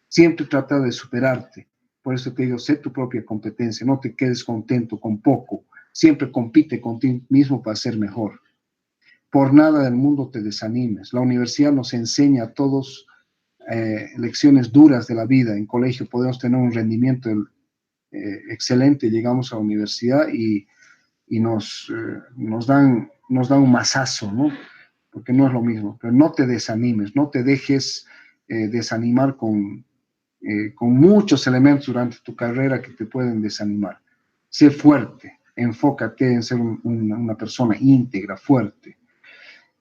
siempre trata de superarte. Por eso te digo, sé tu propia competencia, no te quedes contento con poco, siempre compite contigo mismo para ser mejor. Por nada del mundo te desanimes. La universidad nos enseña a todos lecciones duras de la vida. En colegio podemos tener un rendimiento excelente, llegamos a la universidad y nos dan un mazazo, ¿no? Porque no es lo mismo. Pero no te desanimes, no te dejes desanimar con muchos elementos durante tu carrera que te pueden desanimar. Sé fuerte, enfócate en ser una persona íntegra, fuerte.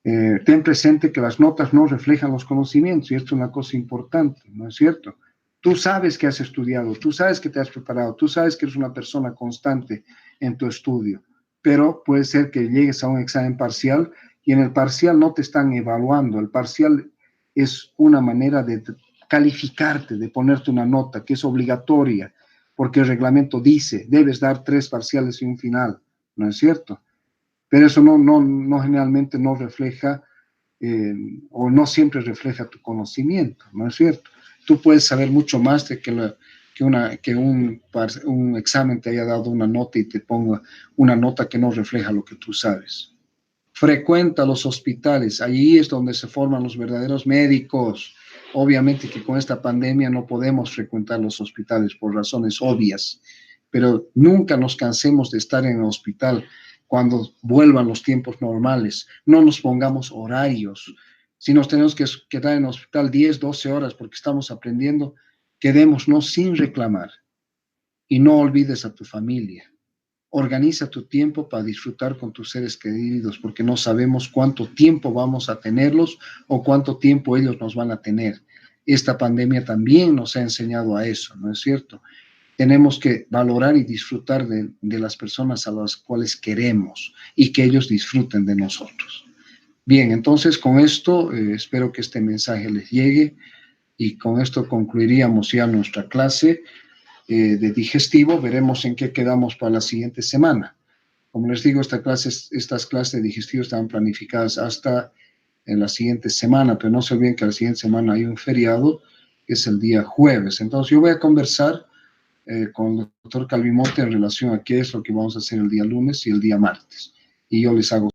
Ten presente que las notas no reflejan los conocimientos, y esto es una cosa importante, ¿no es cierto? Tú sabes que has estudiado, tú sabes que te has preparado, tú sabes que eres una persona constante en tu estudio, pero puede ser que llegues a un examen parcial y en el parcial no te están evaluando. El parcial es una manera de calificarte, de ponerte una nota que es obligatoria, porque el reglamento dice, debes dar 3 parciales y un final, ¿no es cierto? Pero eso no generalmente no refleja o no siempre refleja tu conocimiento, ¿no es cierto? Tú puedes saber mucho más de que un examen te haya dado una nota y te ponga una nota que no refleja lo que tú sabes. Frecuenta los hospitales, allí es donde se forman los verdaderos médicos. Obviamente que con esta pandemia no podemos frecuentar los hospitales por razones obvias, pero nunca nos cansemos de estar en el hospital cuando vuelvan los tiempos normales. No nos pongamos horarios. Si nos tenemos que quedar en el hospital 10, 12 horas porque estamos aprendiendo, quedémonos sin reclamar. Y no olvides a tu familia. Organiza tu tiempo para disfrutar con tus seres queridos, porque no sabemos cuánto tiempo vamos a tenerlos o cuánto tiempo ellos nos van a tener. Esta pandemia también nos ha enseñado a eso, ¿no es cierto? Tenemos que valorar y disfrutar de las personas a las cuales queremos y que ellos disfruten de nosotros. Bien, entonces con esto espero que este mensaje les llegue, y con esto concluiríamos ya nuestra clase de digestivo. Veremos en qué quedamos para la siguiente semana. Como les digo, estas clases de digestivo están planificadas hasta en la siguiente semana, pero no se olviden que la siguiente semana hay un feriado, que es el día jueves. Entonces yo voy a conversar con el doctor Calvimote en relación a qué es lo que vamos a hacer el día lunes y el día martes. Y yo les hago